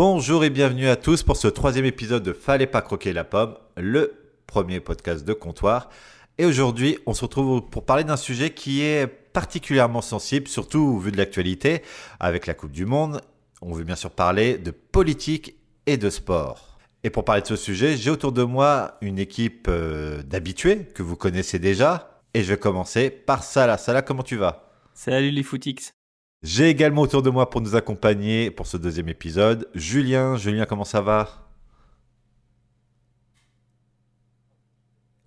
Bonjour et bienvenue à tous pour ce troisième épisode de Fallait pas croquer la pomme, le premier podcast de comptoir. Et aujourd'hui, on se retrouve pour parler d'un sujet qui est particulièrement sensible, surtout au vu de l'actualité, avec la Coupe du Monde. On veut bien sûr parler de politique et de sport. Et pour parler de ce sujet, j'ai autour de moi une équipe d'habitués que vous connaissez déjà. Et je vais commencer par Salah. Salah, comment tu vas ? Salut les footix. J'ai également autour de moi pour nous accompagner pour ce deuxième épisode, Julien. Julien, comment ça va ?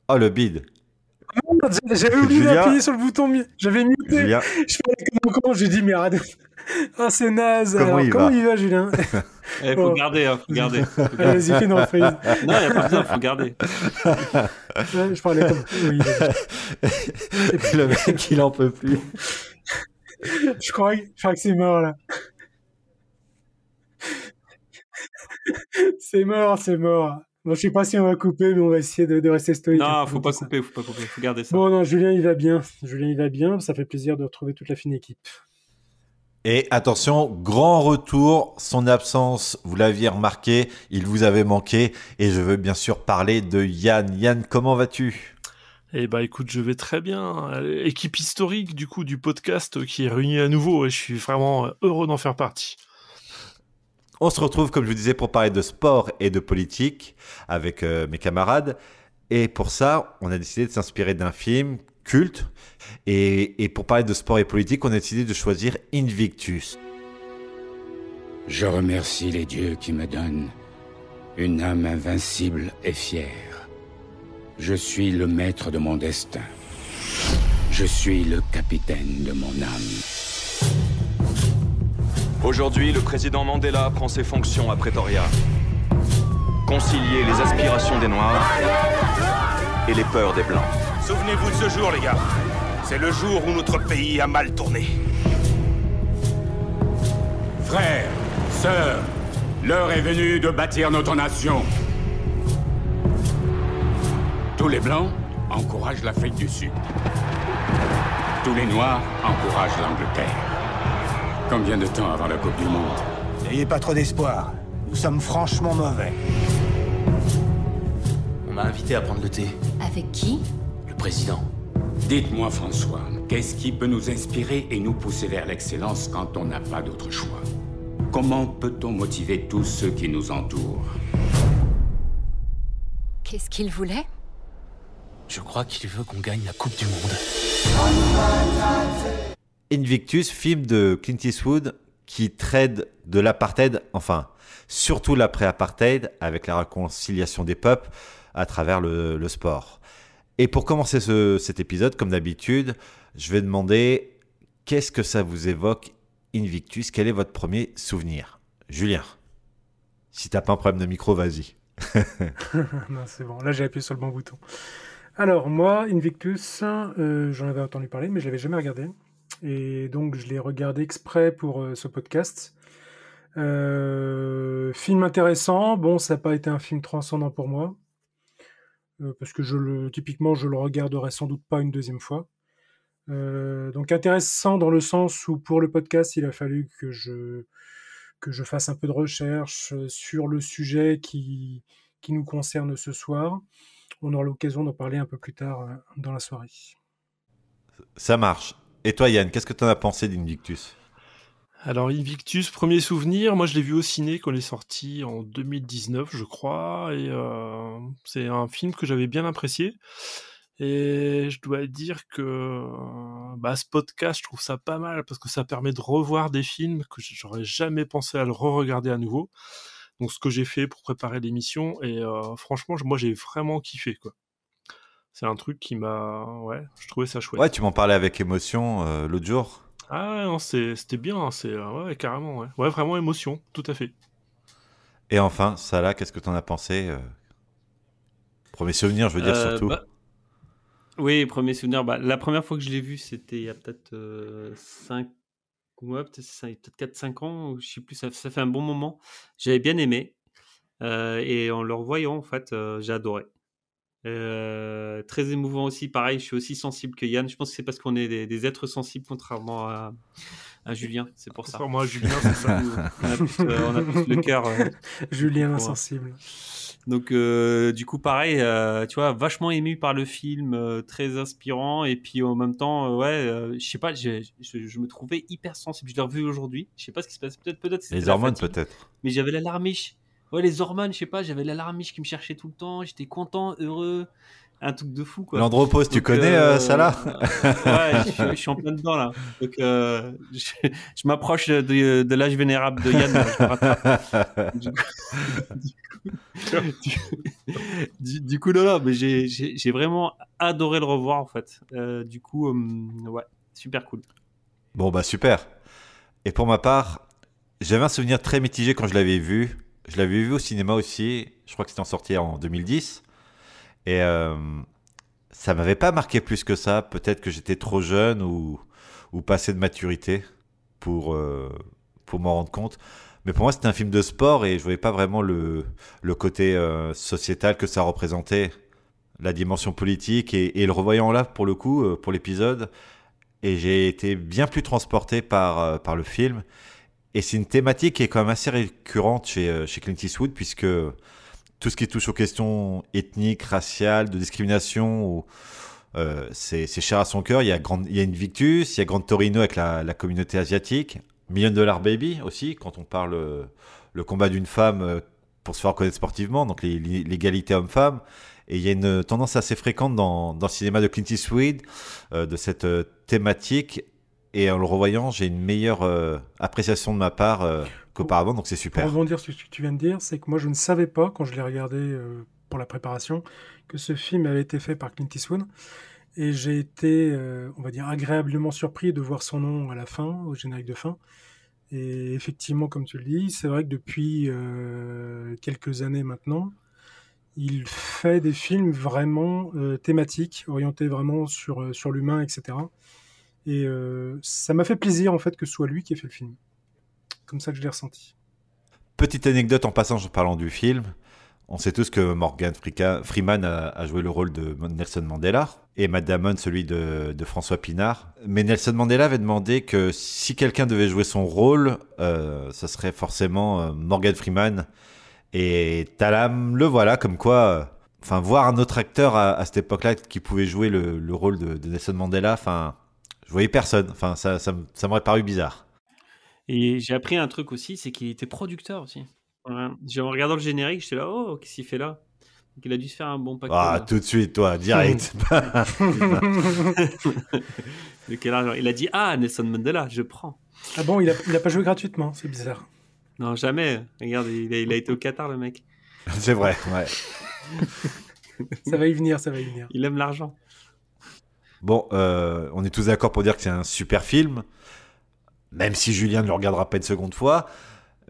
Oh, le bide. J'avais oublié Julien. d'appuyer sur le bouton, j'avais muté. Julien, Je parlais comme un con, j'ai dit merde. Ah, c'est naze. Comment Alors, il comment va il va, Julien? Faut Oh. garder, faut garder. Allez, vas-y, fais une reprise. Non, y a pas besoin, faut garder. Ouais, je parlais comme. Oui, vas-y. Et puis le mec, il en peut plus. Je crois que c'est mort, là. C'est mort. Bon, je sais pas si on va couper, mais on va essayer de rester stoïque. Non, faut pas couper, faut garder ça. Bon, non, Julien, il va bien. Ça fait plaisir de retrouver toute la fine équipe. Et attention, grand retour, son absence, vous l'aviez remarqué, il vous avait manqué. Et je veux bien sûr parler de Yann. Yann, comment vas-tu ? Eh bah écoute, je vais très bien. Équipe historique du coup du podcast qui est réunie à nouveau et je suis vraiment heureux d'en faire partie. On se retrouve, comme je vous disais, pour parler de sport et de politique avec mes camarades. Et pour ça, on a décidé de s'inspirer d'un film culte. Et pour parler de sport et politique, on a décidé de choisir Invictus. Je remercie les dieux qui me donnent une âme invincible et fière. Je suis le maître de mon destin. Je suis le capitaine de mon âme. Aujourd'hui, le président Mandela prend ses fonctions à Pretoria. Concilier les aspirations des Noirs et les peurs des Blancs. Souvenez-vous de ce jour, les gars. C'est le jour où notre pays a mal tourné. Frères, sœurs, l'heure est venue de bâtir notre nation. Tous les Blancs encouragent l'Afrique du Sud. Tous les Noirs encouragent l'Angleterre. Combien de temps avant la Coupe du Monde ? N'ayez pas trop d'espoir. Nous sommes franchement mauvais. On m'a invité à prendre le thé. Avec qui ? Le président. Dites-moi, François, qu'est-ce qui peut nous inspirer et nous pousser vers l'excellence quand on n'a pas d'autre choix ? Comment peut-on motiver tous ceux qui nous entourent ? Qu'est-ce qu'il voulait ? Je crois qu'il veut qu'on gagne la Coupe du Monde. Invictus, film de Clint Eastwood qui traite de l'apartheid, enfin, surtout l'après-apartheid, avec la réconciliation des peuples à travers le sport. Et pour commencer cet épisode, comme d'habitude, je vais demander qu'est-ce que ça vous évoque, Invictus ? Quel est votre premier souvenir ? Julien, si t'as pas un problème de micro, vas-y. Non, c'est bon. Là, j'ai appuyé sur le bon bouton. Alors, moi, Invictus, j'en avais entendu parler, mais je l'avais jamais regardé. Et donc, je l'ai regardé exprès pour ce podcast. Film intéressant. Bon, ça n'a pas été un film transcendant pour moi. Parce que typiquement, je le regarderai sans doute pas une deuxième fois. Donc, intéressant dans le sens où, pour le podcast, il a fallu que je fasse un peu de recherche sur le sujet qui nous concerne ce soir. On aura l'occasion d'en parler un peu plus tard dans la soirée. Ça marche. Et toi, Yann, qu'est-ce que tu en as pensé d'Invictus ? Alors Invictus, premier souvenir, moi je l'ai vu au ciné quand il est sorti en 2019 je crois, et c'est un film que j'avais bien apprécié. Et je dois dire que ce podcast, je trouve ça pas mal parce que ça permet de revoir des films que j'aurais jamais pensé à le re-regarder à nouveau. Donc ce que j'ai fait pour préparer l'émission, et franchement, moi j'ai vraiment kiffé, quoi. C'est un truc qui m'a... Ouais, je trouvais ça chouette. Ouais, tu m'en parlais avec émotion l'autre jour. Ah ouais, non, c'était bien, ouais, carrément, ouais. Ouais, vraiment émotion, tout à fait. Et enfin, Salah, qu'est-ce que tu en as pensé ? Premier souvenir, je veux dire, surtout. Oui, premier souvenir. La première fois que je l'ai vu, c'était il y a peut-être 4-5 ans, je sais plus, ça fait un bon moment. J'avais bien aimé. Et en le revoyant, en fait, j'ai adoré. Très émouvant aussi. Pareil, je suis aussi sensible que Yann. Je pense que c'est parce qu'on est des êtres sensibles, contrairement à Julien. C'est pour ça. Moi, Julien, c'est ça. On a tous le cœur. Julien insensible. Donc, du coup, pareil, tu vois, vachement ému par le film, très inspirant. Et puis, en même temps, je sais pas, je me trouvais hyper sensible. Je l'ai revu aujourd'hui. Je sais pas ce qui se passe. Peut-être c'était Les la hormones, fatigue. peut-être. Mais j'avais la larmiche. Ouais, les hormones, je sais pas, j'avais la larmiche qui me cherchait tout le temps. J'étais content, heureux. Un truc de fou, quoi. L'andropause, tu Donc, connais ça là ouais, je suis en plein dedans, là. Donc, je m'approche de l'âge vénérable de Yann. Là, je me rattrape. Du coup, non, mais j'ai vraiment adoré le revoir, en fait. Du coup, ouais, super cool. Bon, bah super. Et pour ma part, j'avais un souvenir très mitigé quand je l'avais vu. Je l'avais vu au cinéma aussi. Je crois que c'était en sorti en 2010. Et ça m'avait pas marqué plus que ça. Peut-être que j'étais trop jeune ou pas assez de maturité pour m'en rendre compte. Mais pour moi, c'était un film de sport et je voyais pas vraiment le côté sociétal que ça représentait, la dimension politique. Et le revoyant là, pour le coup, pour l'épisode, et j'ai été bien plus transporté par le film. Et c'est une thématique qui est quand même assez récurrente chez Clint Eastwood, puisque tout ce qui touche aux questions ethniques, raciales, de discrimination, c'est cher à son cœur. Il y a Invictus, il y a Gran Torino avec la communauté asiatique, $1 Million Baby aussi, quand on parle le combat d'une femme pour se faire reconnaître sportivement, donc l'égalité homme-femme. Et il y a une tendance assez fréquente dans le cinéma de Clint Eastwood de cette thématique. Et en le revoyant, j'ai une meilleure appréciation de ma part qu'auparavant, donc c'est super. Pour rebondir sur ce que tu viens de dire, c'est que moi je ne savais pas, quand je l'ai regardé pour la préparation, que ce film avait été fait par Clint Eastwood. Et j'ai été, on va dire, agréablement surpris de voir son nom à la fin, au générique de fin. Et effectivement, comme tu le dis, c'est vrai que depuis quelques années maintenant, il fait des films vraiment thématiques, orientés vraiment sur l'humain, etc. Et ça m'a fait plaisir en fait que ce soit lui qui ait fait le film. Comme ça que je l'ai ressenti. Petite anecdote en passant, en parlant du film. On sait tous que Morgan Freeman a joué le rôle de Nelson Mandela et Matt Damon celui de François Pinard. Mais Nelson Mandela avait demandé que si quelqu'un devait jouer son rôle, ce serait forcément Morgan Freeman. Et Talam, le voilà, comme quoi... Enfin, voir un autre acteur à cette époque-là qui pouvait jouer le rôle de Nelson Mandela, enfin, je voyais personne. Enfin, ça m'aurait paru bizarre. Et j'ai appris un truc aussi, c'est qu'il était producteur aussi. Ouais. En regardant le générique, j'étais là, oh, qu'est-ce qu'il fait là? Donc, il a dû se faire un bon paquet. Ah, là. tout de suite, toi, direct. De quel argent? Il a dit, ah, Nelson Mandela, je prends. Ah bon, il a pas joué gratuitement, c'est bizarre. Non, jamais. Regarde, il a été au Qatar, le mec. C'est vrai, ouais. Ça va y venir, ça va y venir. Il aime l'argent. Bon, on est tous d'accord pour dire que c'est un super film, même si Julien ne le regardera pas une seconde fois.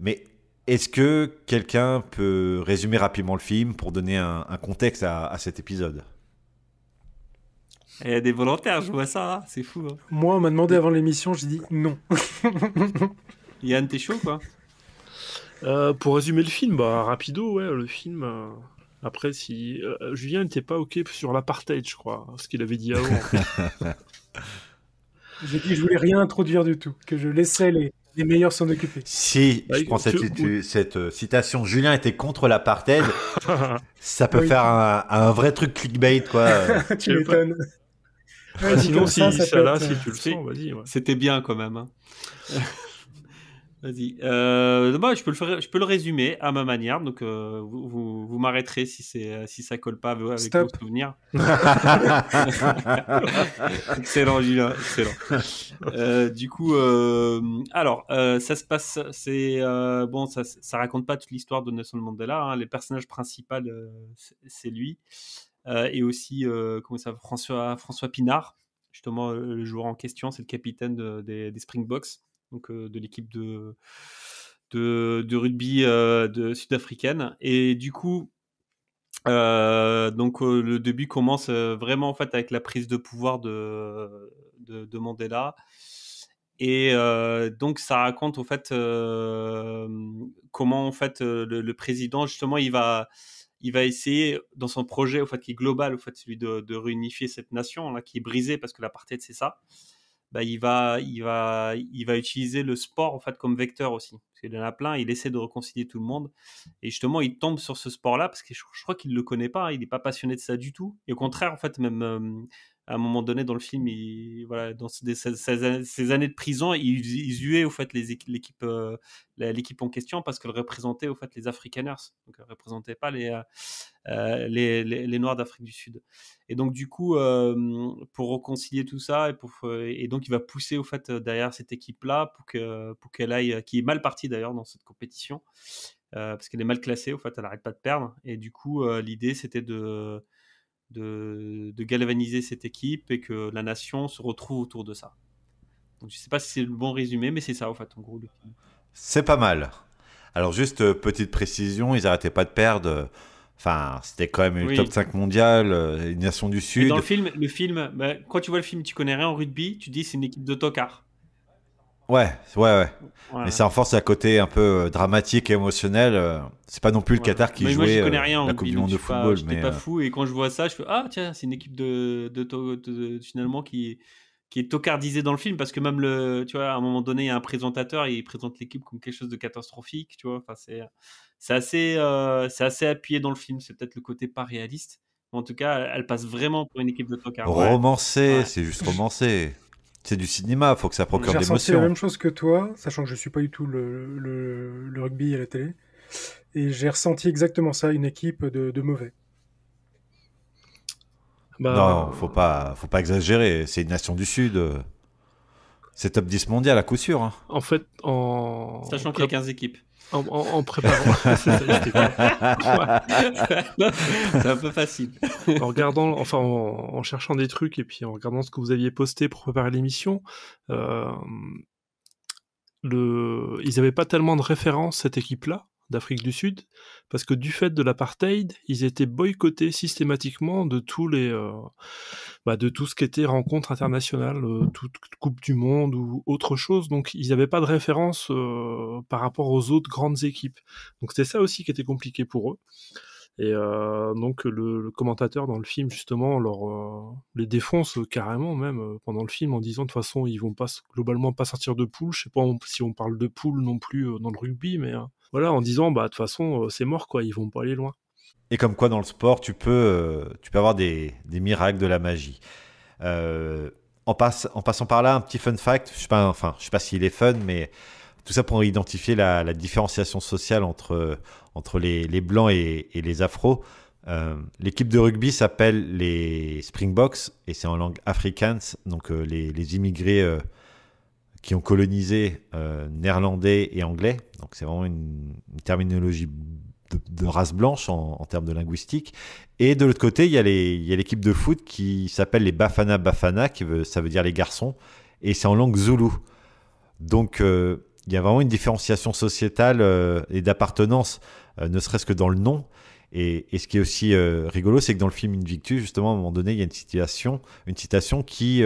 Mais est-ce que quelqu'un peut résumer rapidement le film pour donner un contexte à cet épisode? Il y a des volontaires, je vois ça, hein. C'est fou. Hein. Moi, on m'a demandé avant l'émission, j'ai dit non. Yann, t'es chaud, quoi? Pour résumer le film, rapido, ouais, le film... Après, si Julien n'était pas OK sur l'apartheid, je crois, ce qu'il avait dit avant. J'ai dit que je voulais rien introduire du tout, que je laissais les meilleurs s'en occuper. Si, je prends cette citation, Julien était contre l'apartheid, ça peut faire un vrai truc clickbait, quoi. Tu m'étonnes. Ouais, sinon, si tu le C'est- sens, vas-y. Ouais. C'était bien, quand même. Hein. Vas-y. Moi, je peux le résumer à ma manière. Donc, vous m'arrêterez si ça colle pas avec Stop. vos souvenirs. Excellent, Julien. Excellent. Du coup, alors, ça se passe. Bon, ça raconte pas toute l'histoire de Nelson Mandela. Hein. Les personnages principaux, c'est lui. Et aussi, comment ça, François Pinard, justement, le joueur en question, c'est le capitaine des Springboks. Donc de l'équipe de rugby de sud-africaine. Et du coup, le début commence vraiment en fait avec la prise de pouvoir de Mandela. Et donc ça raconte en fait comment en fait le président justement il va il va essayer, dans son projet, au fait, qui est global, au fait, celui de réunifier cette nation, là, qui est brisée parce que l'apartheid, c'est ça. Bah, il va utiliser le sport, en fait, comme vecteur aussi. Parce qu'il en a plein, il essaie de réconcilier tout le monde. Et justement, il tombe sur ce sport-là parce que je crois qu'il ne le connaît pas, hein, il n'est pas passionné de ça du tout. Et au contraire, en fait, même à un moment donné dans le film, voilà, dans ces années de prison, il huait, au fait, l'équipe en question parce qu'elle représentait, au fait, les Afrikaners. Donc, elle ne représentait pas les Noirs d'Afrique du Sud. Et donc, du coup, pour réconcilier tout ça, et donc, il va pousser, au fait, derrière cette équipe-là pour qu'elle aille, qui est mal partie d'ailleurs dans cette compétition, parce qu'elle est mal classée, au fait, elle n'arrête pas de perdre. Et du coup, l'idée, c'était de galvaniser cette équipe et que la nation se retrouve autour de ça. Donc, je ne sais pas si c'est le bon résumé, mais c'est ça, au fait, en gros, le film. C'est pas mal. Alors juste petite précision, ils arrêtaient pas de perdre. Enfin, c'était quand même une top 5 mondiale, une nation du Et Sud. dans le film, bah, quand tu vois le film, tu connais rien en rugby, tu dis c'est une équipe de tocards. Ouais. Voilà. Mais ça renforce à côté un peu dramatique et émocionnel. C'est pas non plus le Voilà. Qatar qui Mais moi, j'y jouait connais rien en la rugby, Coupe du donc Monde de football. j'étais pas fou. Et quand je vois ça, je fais ah tiens, c'est une équipe finalement qui est tocardisée dans le film parce que même tu vois, à un moment donné, il y a un présentateur et il présente l'équipe comme quelque chose de catastrophique, tu vois. Enfin, c'est assez appuyé dans le film. C'est peut-être le côté pas réaliste. Mais en tout cas, elle passe vraiment pour une équipe de tocards. Romancé, Ouais. c'est juste romancé. C'est du cinéma, faut que ça procure J'ai de ressenti la l'émotion. même chose que toi, sachant que je suis pas du tout le rugby à la télé. Et j'ai ressenti exactement ça, une équipe de mauvais. Non, faut pas exagérer. C'est une nation du Sud. C'est top 10 mondial à coup sûr. Hein. En fait, Sachant qu'il y a 15 équipes. En préparant. C'est ça, c'est un peu facile. En regardant, enfin, en cherchant des trucs et puis en regardant ce que vous aviez posté pour préparer l'émission, ils n'avaient pas tellement de références, cette équipe-là, d'Afrique du Sud, parce que du fait de l'apartheid, ils étaient boycottés systématiquement de de tout ce qui était rencontre internationale, toute Coupe du Monde ou autre chose, donc ils n'avaient pas de référence par rapport aux autres grandes équipes. Donc c'était ça aussi qui était compliqué pour eux. Et donc le commentateur dans le film justement les défonce carrément même pendant le film en disant de toute façon ils vont pas globalement pas sortir de poule. Je sais pas si on parle de poule non plus dans le rugby, mais voilà, en disant bah de toute façon c'est mort quoi, ils vont pas aller loin. Et comme quoi dans le sport tu peux avoir des miracles, de la magie. En passant par là, un petit fun fact, je sais pas s'il est fun, mais tout ça pour identifier la différenciation sociale entre les blancs et les afros. L'équipe de rugby s'appelle les Springboks et c'est en langue afrikaans, donc les immigrés qui ont colonisé néerlandais et anglais. Donc c'est vraiment une terminologie de race blanche en termes de linguistique. Et de l'autre côté, il y a l'équipe de foot qui s'appelle les Bafana Bafana, ça veut dire les garçons, et c'est en langue zoulou. Donc il y a vraiment une différenciation sociétale et d'appartenance, ne serait-ce que dans le nom. Et ce qui est aussi rigolo, c'est que dans le film Invictus, justement, à un moment donné, il y a une citation qui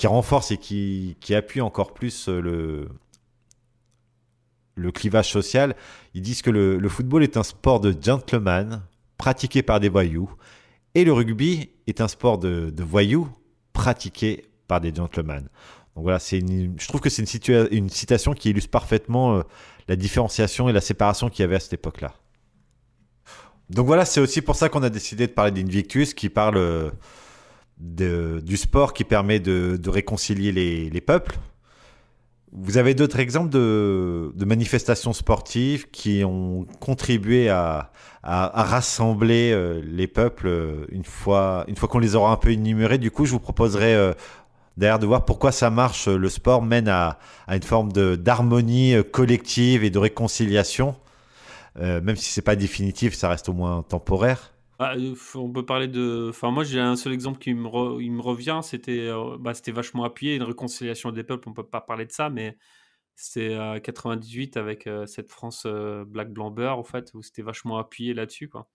renforce et qui appuie encore plus le clivage social. Ils disent que le football est un sport de gentleman pratiqué par des voyous et le rugby est un sport de voyous pratiqué par des gentlemen. Donc voilà, je trouve que c'est une citation qui illustre parfaitement la différenciation et la séparation qu'il y avait à cette époque-là. Donc voilà, c'est aussi pour ça qu'on a décidé de parler d'Invictus, qui parle du sport qui permet de réconcilier les peuples. Vous avez d'autres exemples de manifestations sportives qui ont contribué à rassembler les peuples une fois qu'on les aura un peu énumérés. Du coup, je vous proposerai d'ailleurs de voir pourquoi ça marche. Le sport mène à une forme d'harmonie collective et de réconciliation. Même si c'est pas définitif, ça reste au moins temporaire. On peut parler de. Enfin, moi, j'ai un seul exemple qui me revient. C'était vachement appuyé, une réconciliation des peuples. On peut pas parler de ça, mais c'était 98 avec cette France Black Blanc Beurre, en fait, où c'était vachement appuyé là-dessus, quoi.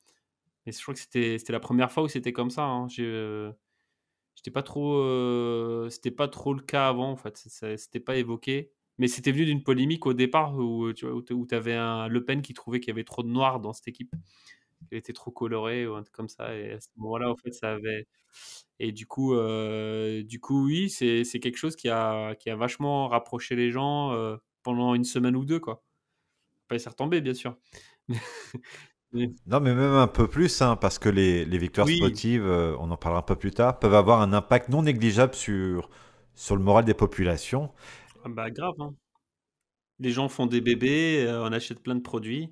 Et je crois que c'était la première fois où c'était comme ça. Hein. C'était pas trop le cas avant, en fait. C'était pas évoqué. Mais c'était venu d'une polémique au départ où tu avais un Le Pen qui trouvait qu'il y avait trop de noirs dans cette équipe. qu'elle était trop colorée ou un truc comme ça. Et à ce moment-là, en fait, ça avait. Et du coup, oui, c'est quelque chose qui a vachement rapproché les gens pendant une semaine ou deux, quoi. Pas laisser retomber, bien sûr. Mais- Non, mais même un peu plus, hein, parce que les victoires Oui, sportives, on en parlera un peu plus tard, peuvent avoir un impact non négligeable sur le moral des populations. ah bah grave, hein. Les gens font des bébés, on achète plein de produits,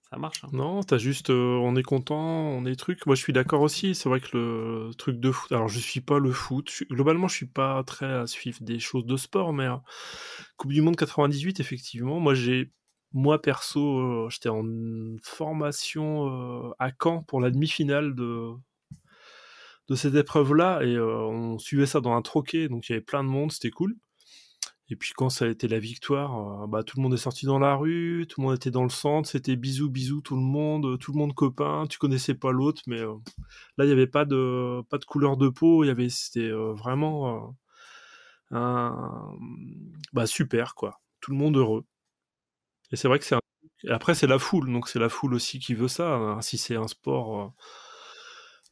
ça marche, hein. Non, t'as juste, on est content, on est truc. Moi, je suis d'accord aussi. C'est vrai que le truc de foot. Alors, je suis pas le foot. Globalement, je suis pas très à suivre des choses de sport, mais Coupe du Monde 98, effectivement. Moi perso, j'étais en formation à Caen pour la demi-finale de cette épreuve-là, et on suivait ça dans un troquet, donc il y avait plein de monde, c'était cool. Et puis quand ça a été la victoire, bah, tout le monde est sorti dans la rue, tout le monde était dans le centre, c'était bisous, bisous, tout le monde copain, tu connaissais pas l'autre, mais là il n'y avait pas de couleur de peau, c'était vraiment bah, super quoi, tout le monde heureux. Et c'est vrai que et après c'est la foule, donc c'est la foule aussi qui veut ça, hein. Si c'est un sport,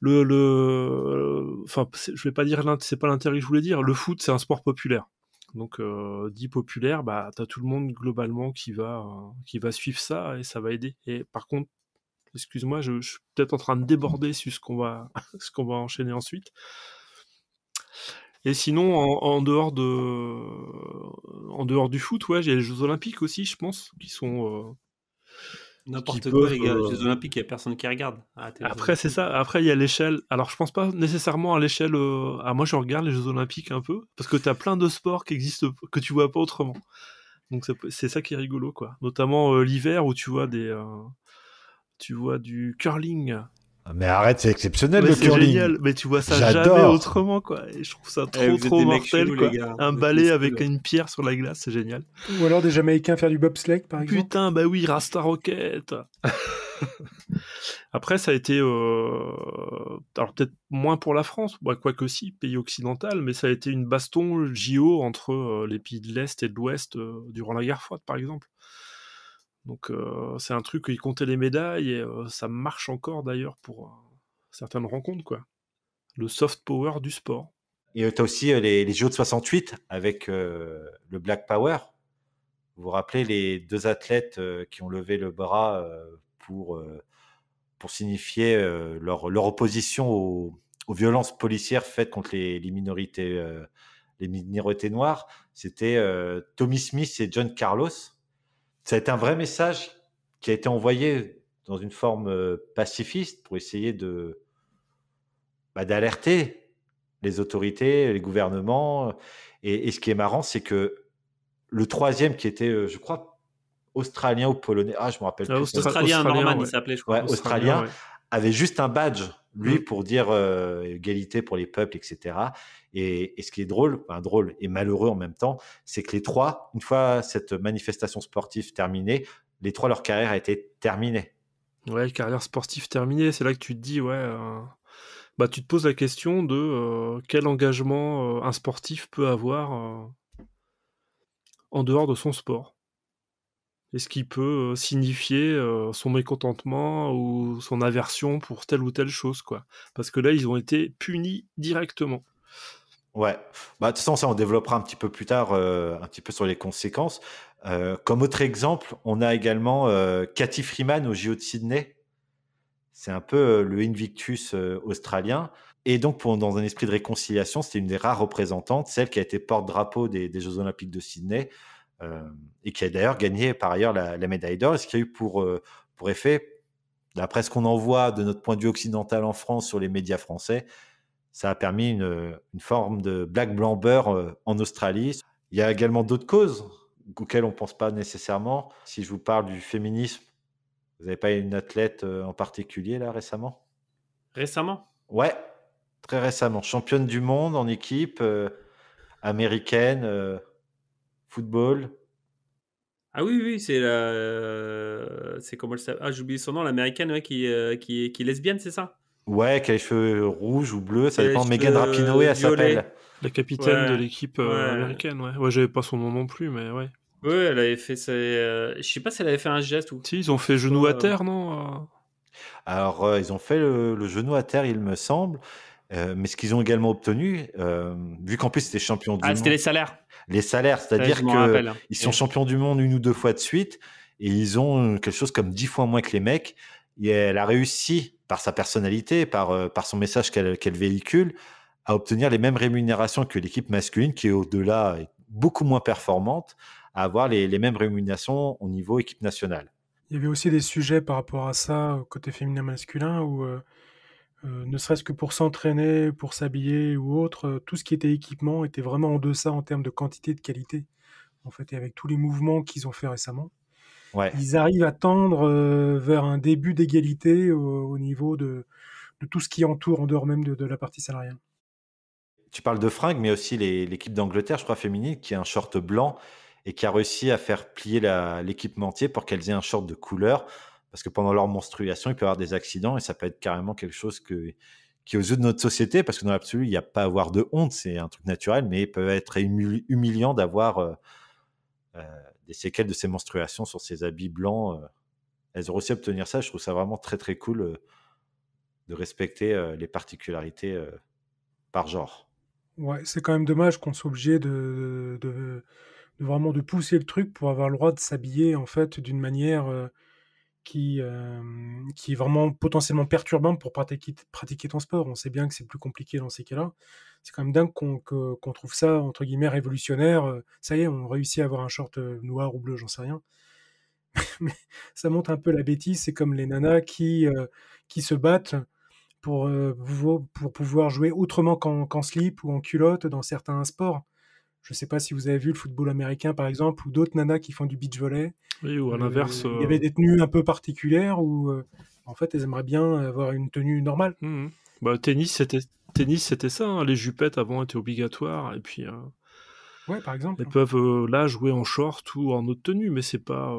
enfin je vais pas dire c'est pas l'intérêt que je voulais dire, le foot c'est un sport populaire. Donc, dit populaire, bah, t'as tout le monde globalement qui va suivre ça et ça va aider. Et par contre, excuse-moi, je suis peut-être en train de déborder sur ce qu'on va, ce qu'on va enchaîner ensuite. Et sinon, en dehors du foot, ouais, il y a les Jeux Olympiques aussi, je pense, qui N'importe quoi, peuvent. les gars. Jeux Olympiques, il n'y a personne qui regarde à la télé. Après, c'est ça. Après, il y a l'échelle. Alors, je pense pas nécessairement à l'échelle. Moi, je regarde les Jeux Olympiques un peu parce que t'as plein de sports qui existent que tu vois pas autrement. Donc c'est ça qui est rigolo, quoi. Notamment l'hiver où tu vois du curling. Mais arrête, c'est exceptionnel Mais le c'est curling. génial, mais tu vois ça J'adore. jamais autrement, quoi. Et je trouve ça Eh, vous êtes trop des mecs mortel, chelous, quoi. les gars. Un Vous êtes balai des avec chelous. une pierre sur la glace, c'est génial. Ou alors des Jamaïcains faire du bobsleigh, par exemple. Putain, bah oui, Rasta Rocket. Après, ça a été, alors peut-être moins pour la France, bah, quoique si, pays occidental, mais ça a été une baston JO entre les pays de l'Est et de l'Ouest durant la guerre froide, par exemple. Donc c'est un truc qui comptait les médailles et ça marche encore d'ailleurs pour certaines rencontres, quoi. Le soft power du sport. Et tu as aussi les Jeux de 68 avec le Black Power. Vous vous rappelez les deux athlètes qui ont levé le bras pour signifier leur opposition aux violences policières faites contre les minorités noires. C'était Tommy Smith et John Carlos. Ça a été un vrai message qui a été envoyé dans une forme pacifiste pour essayer d'alerter les autorités, les gouvernements. Et ce qui est marrant, c'est que le troisième qui était, je crois, australien ou polonais, je me rappelle plus. Australien, Norman, ouais. il s'appelait, je crois. Ouais, australien, ouais. avait juste un badge, lui, pour dire égalité pour les peuples, etc. Et ce qui est drôle et malheureux en même temps, c'est que les trois, une fois cette manifestation sportive terminée, les trois, leur carrière a été terminée. Ouais, carrière sportive terminée, c'est là que tu te dis, ouais, bah tu te poses la question de quel engagement un sportif peut avoir en dehors de son sport. Est-ce qu'il peut signifier son mécontentement ou son aversion pour telle ou telle chose, quoi. Parce que là, ils ont été punis directement. Ouais, de toute façon, ça on développera un petit peu plus tard, un petit peu sur les conséquences. Comme autre exemple, on a également Cathy Freeman au JO de Sydney. C'est un peu le Invictus australien. Et donc, dans un esprit de réconciliation, c'était une des rares représentantes, celle qui a été porte-drapeau des Jeux Olympiques de Sydney, et qui a d'ailleurs gagné par ailleurs la médaille d'or, ce qui a eu pour effet, d'après ce qu'on en voit de notre point de vue occidental en France sur les médias français, ça a permis une forme de black blanc-beurre en Australie. Il y a également d'autres causes auxquelles on ne pense pas nécessairement. Si je vous parle du féminisme, vous n'avez pas une athlète en particulier là récemment ? Récemment ? Ouais, très récemment. Championne du monde en équipe, américaine, football. Ah oui, c'est c'est comment elle s'appelle ? J'ai oublié son nom, l'américaine, ouais, qui est lesbienne, c'est ça ? Ouais, qui a les cheveux rouges ou bleus, ça Qui a dépend. les Megan cheveux Rapinoe, elle violets. s'appelle. La capitaine de l'équipe Ouais. américaine, ouais. Ouais, j'avais pas son nom non plus, mais ouais. Ouais, elle avait fait je sais pas si elle avait fait un geste ou. Si, ils ont fait genou à terre, non Alors, ils ont fait le genou à terre, il me semble. Mais ce qu'ils ont également obtenu, vu qu'en plus c'était champion du Ah, c'était monde, les salaires. les salaires, Ouais, c'est-à-dire je m'en rappelle. qu'ils sont champions du monde 1 ou 2 fois de suite et ils ont quelque chose comme 10 fois moins que les mecs. Et elle a réussi, par sa personnalité, par son message qu'elle véhicule, à obtenir les mêmes rémunérations que l'équipe masculine, qui au-delà est beaucoup moins performante, à avoir les mêmes rémunérations au niveau équipe nationale. Il y avait aussi des sujets par rapport à ça, côté féminin-masculin, où ne serait-ce que pour s'entraîner, pour s'habiller ou autre, tout ce qui était équipement était vraiment en deçà en termes de quantité et de qualité. En fait, et avec tous les mouvements qu'ils ont fait récemment, Ouais. ils arrivent à tendre vers un début d'égalité au niveau de tout ce qui entoure en dehors même de la partie salariale. Tu parles de fringues, mais aussi l'équipe d'Angleterre, je crois, féminine, qui a un short blanc et qui a réussi à faire plier l'équipementier pour qu'elles aient un short de couleur. Parce que pendant leur menstruation, il peut y avoir des accidents et ça peut être carrément quelque chose qui, aux yeux de notre société, parce que dans l'absolu, il n'y a pas à avoir de honte, c'est un truc naturel, mais il peut être humiliant d'avoir des séquelles de ces menstruations sur ces habits blancs. Elles ont réussi à obtenir ça. Je trouve ça vraiment très, très cool de respecter les particularités par genre. Ouais, c'est quand même dommage qu'on soit obligé de vraiment de pousser le truc pour avoir le droit de s'habiller en fait d'une manière qui est vraiment potentiellement perturbante pour pratiquer ton sport. On sait bien que c'est plus compliqué dans ces cas-là. C'est quand même dingue qu'on trouve ça entre guillemets révolutionnaire. Ça y est, on réussit à avoir un short noir ou bleu, j'en sais rien. Mais ça montre un peu la bêtise. C'est comme les nanas qui se battent pour pouvoir jouer autrement qu'en slip ou en culotte dans certains sports. Je ne sais pas si vous avez vu le football américain, par exemple, ou d'autres nanas qui font du beach volley. Oui, ou à l'inverse. Il y avait des tenues un peu particulières où, en fait, elles aimeraient bien avoir une tenue normale. Bah, tennis, c'était ça. Hein. Les jupettes avant étaient obligatoires. Et puis, ouais, par exemple. elles peuvent là jouer en short ou en autre tenue, mais c'est pas.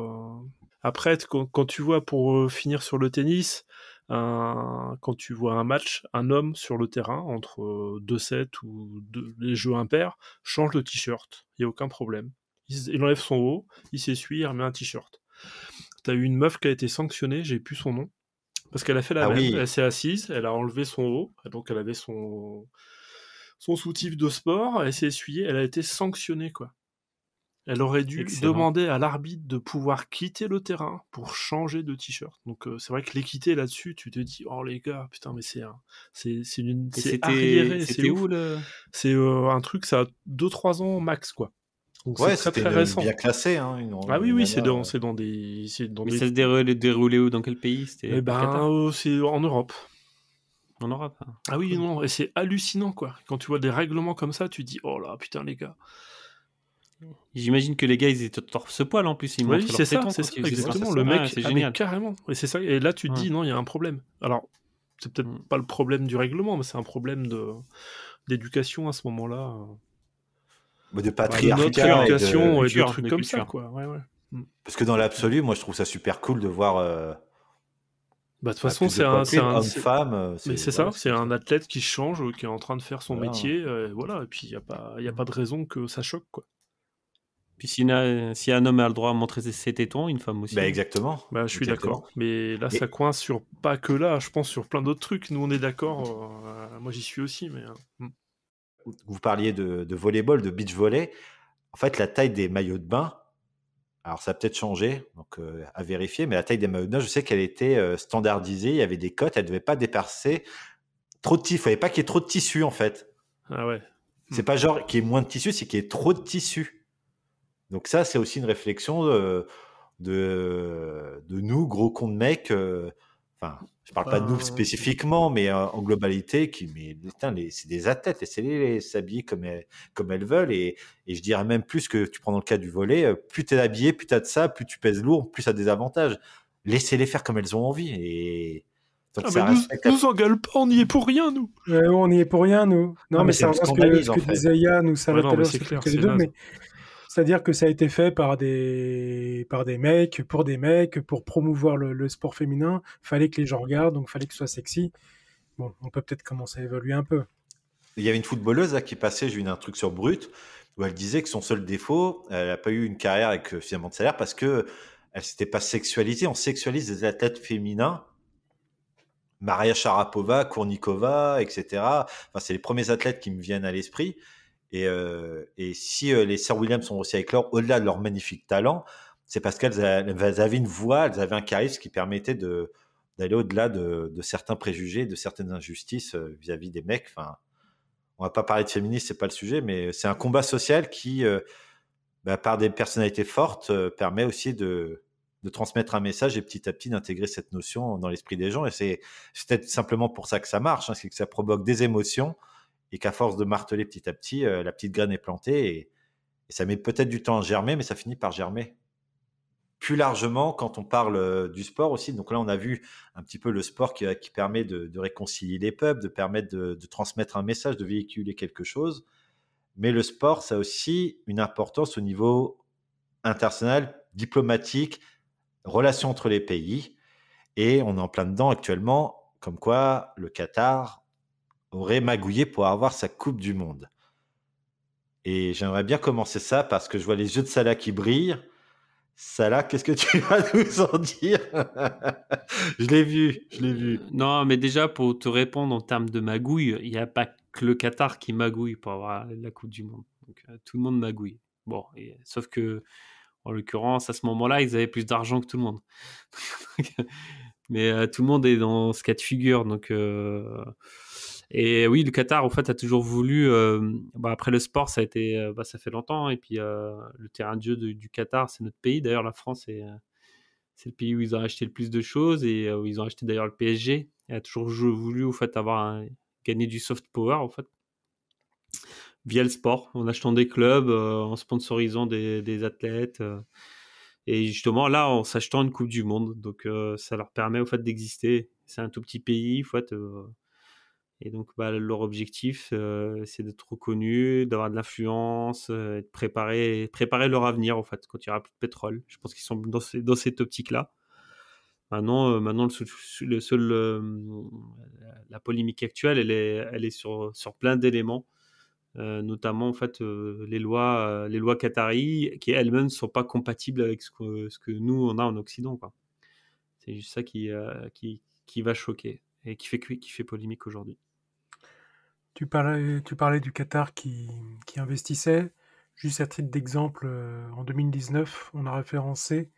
Après, quand tu vois, pour finir sur le tennis, quand tu vois un match, un homme sur le terrain entre 2 sets ou les jeux impairs, change de t-shirt, il n'y a aucun problème. Il enlève son haut, il s'essuie, il remet un t-shirt. T'as eu une meuf qui a été sanctionnée, j'ai plus son nom, parce qu'elle a fait la même. Oui. Elle s'est assise, elle a enlevé son haut, donc elle avait son soutif de sport, elle s'est essuyée, elle a été sanctionnée, quoi. Elle aurait dû demander à l'arbitre de pouvoir quitter le terrain pour changer de t-shirt. Donc c'est vrai que l'équité là-dessus, tu te dis oh les gars, putain mais c'est arriéré, c'était où le C'est un truc, ça a 2-3 ans max quoi. Donc ouais, c'est très récent. Bien classé hein. Oui, c'est dans des Mais ça se déroulait où, dans quel pays? C'était c'est en Europe. En Europe. Hein. Ah oui, non, et c'est hallucinant quoi. Quand tu vois des règlements comme ça, tu te dis oh là putain les gars. J'imagine que les gars ils étaient torse-poil en plus, ils montrent leur téton. C'est ça, exactement. Le mec, c'est génial. Carrément. Et c'est ça. Et là, tu te dis non, il y a un problème. Alors, c'est peut-être pas le problème du règlement, mais c'est un problème d'éducation à ce moment-là. De patriarcat, d'éducation et de trucs comme ça, quoi. Ouais. Parce que dans l'absolu, moi, je trouve ça super cool de voir. De toute façon, c'est homme-femme. Mais c'est ça, c'est un athlète qui change, qui est en train de faire son métier, voilà. Et puis il y a pas de raison que ça choque, quoi. Puis si un homme a le droit à montrer ses tétons, une femme aussi. Bah exactement. Bah, je suis d'accord. Mais là, ça coince sur pas que là, je pense sur plein d'autres trucs. Nous, on est d'accord. Moi, j'y suis aussi, mais. Vous parliez de volleyball, de beach volley. En fait, la taille des maillots de bain, alors ça a peut-être changé, donc à vérifier, mais la taille des maillots de bain, je sais qu'elle était standardisée. Il y avait des cotes, elle ne devait pas dépasser trop de tissu. Il ne fallait pas qu'il y ait trop de tissu, en fait. Ah ouais. C'est pas genre qu'il y ait moins de tissu, c'est qu'il y ait trop de tissu. Donc ça, c'est aussi une réflexion de nous, gros cons de mecs. Enfin, je parle pas de nous spécifiquement, mais en globalité, c'est des athlètes, laissez-les s'habiller comme elles veulent. Et je dirais même plus que tu prends dans le cas du volley, plus tu es habillé, plus tu as de ça, plus tu pèses lourd, plus ça a des avantages. Laissez-les faire comme elles ont envie. Et donc, nous engueule pas, on y est pour rien, nous. On y est pour rien, nous. Non, mais c'est ce que disait Yann ou Sarah tout à l'heure, c'est les deux, mais c'est-à-dire que ça a été fait par des mecs, pour promouvoir le sport féminin. Fallait que les gens regardent, donc fallait que ce soit sexy. Bon, on peut peut-être commencer à évoluer un peu. Il y avait une footballeuse là, qui passait, j'ai eu un truc sur Brut, où elle disait que son seul défaut, elle n'a pas eu une carrière avec suffisamment de salaire parce que elle s'était pas sexualisée. On sexualise des athlètes féminins Maria Sharapova, Kournikova, etc. Enfin, c'est les premiers athlètes qui me viennent à l'esprit. Et si les sœurs Williams sont aussi avec l'or, au-delà de leur magnifique talent, c'est parce qu'elles avaient une voix, elles avaient un charisme qui permettait d'aller au-delà de certains préjugés, de certaines injustices vis-à-vis des mecs. Enfin, on va pas parler de féminisme, c'est pas le sujet, mais c'est un combat social qui, par des personnalités fortes, permet aussi de transmettre un message et petit à petit d'intégrer cette notion dans l'esprit des gens. Et c'est peut-être simplement pour ça que ça marche, c'est que ça provoque des émotions et qu'à force de marteler petit à petit, la petite graine est plantée et ça met peut-être du temps à germer, mais ça finit par germer. Plus largement, quand on parle du sport aussi, donc là on a vu un petit peu le sport qui permet de réconcilier les peuples, de permettre de transmettre un message, de véhiculer quelque chose. Mais le sport, ça a aussi une importance au niveau international, diplomatique, relations entre les pays. Et on est en plein dedans actuellement, comme quoi le Qatar aurait magouillé pour avoir sa Coupe du Monde. Et j'aimerais bien commencer ça parce que je vois les yeux de Salah qui brillent. Salah, qu'est-ce que tu vas nous en dire? Je l'ai vu. Non, mais déjà, pour te répondre en termes de magouille, il n'y a pas que le Qatar qui magouille pour avoir la Coupe du Monde. Donc, tout le monde magouille. Bon, sauf que, en l'occurrence, à ce moment-là, ils avaient plus d'argent que tout le monde. Mais tout le monde est dans ce cas de figure. Donc, et oui, le Qatar, en fait, a toujours voulu. Après le sport, ça a été, ça fait longtemps. Et puis, le terrain de jeu du Qatar, c'est notre pays. D'ailleurs, la France, c'est le pays où ils ont acheté le plus de choses et où ils ont acheté d'ailleurs le PSG. Il a toujours voulu, en fait, gagner du soft power, en fait, via le sport, en achetant des clubs, en sponsorisant des athlètes. Et justement, là, en s'achetant une Coupe du Monde. Donc, ça leur permet, au fait, d'exister. C'est un tout petit pays, en fait. Et donc, leur objectif, c'est d'être reconnu, d'avoir de l'influence, et de préparer leur avenir, en fait, quand il n'y aura plus de pétrole. Je pense qu'ils sont dans cette optique-là. Maintenant, la polémique actuelle, elle est sur plein d'éléments, notamment, en fait, les lois qataries, qui elles-mêmes ne sont pas compatibles avec ce que nous, on a en Occident, quoi. C'est juste ça qui va choquer et qui fait polémique aujourd'hui. Tu parlais du Qatar qui investissait. Juste à titre d'exemple, en 2019, on a référencé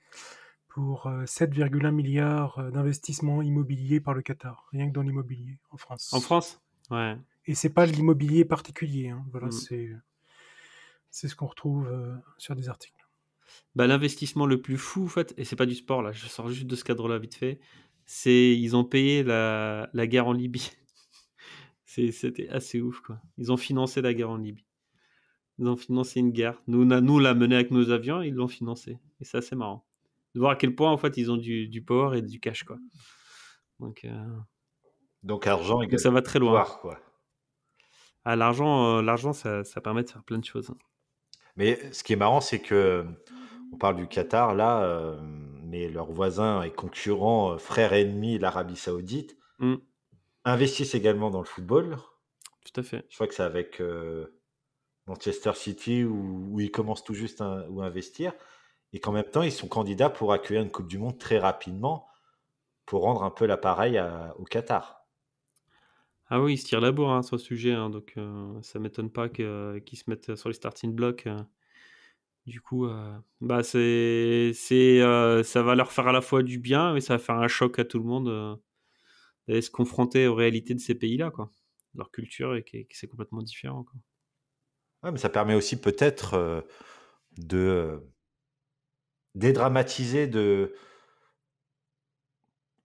pour 7,1 milliards d'investissements immobiliers par le Qatar, rien que dans l'immobilier en France. En France ? Ouais. Et c'est pas l'immobilier particulier, hein. Voilà, c'est ce qu'on retrouve sur des articles. L'investissement le plus fou, en fait, et c'est pas du sport, là, je sors juste de ce cadre-là vite fait, c'est ils ont payé la guerre en Libye. C'était assez ouf, quoi. Ils ont financé la guerre en Libye. Ils ont financé une guerre. Nous l'a menée avec nos avions, ils l'ont financé. Et c'est assez marrant. De voir à quel point, en fait, ils ont du power et du cash, quoi. Donc argent égale ça va très loin. pouvoir, quoi. Ah, l'argent, ça permet de faire plein de choses. Mais ce qui est marrant, c'est que on parle du Qatar, là, mais leurs voisins et concurrents, frères et ennemis, l'Arabie Saoudite, investissent également dans le football. Tout à fait. Je crois que c'est avec Manchester City où ils commencent tout juste à investir. Et qu'en même temps, ils sont candidats pour accueillir une Coupe du Monde très rapidement pour rendre un peu l'appareil au Qatar. Ah oui, ils se tirent la bourre sur ce sujet. Donc, ça ne m'étonne pas qu'ils se mettent sur les starting blocks. Du coup, ça va leur faire à la fois du bien, mais ça va faire un choc à tout le monde d'aller se confronter aux réalités de ces pays-là, quoi. Leur culture et que c'est complètement différent, quoi. Ouais, mais ça permet aussi peut-être de dédramatiser.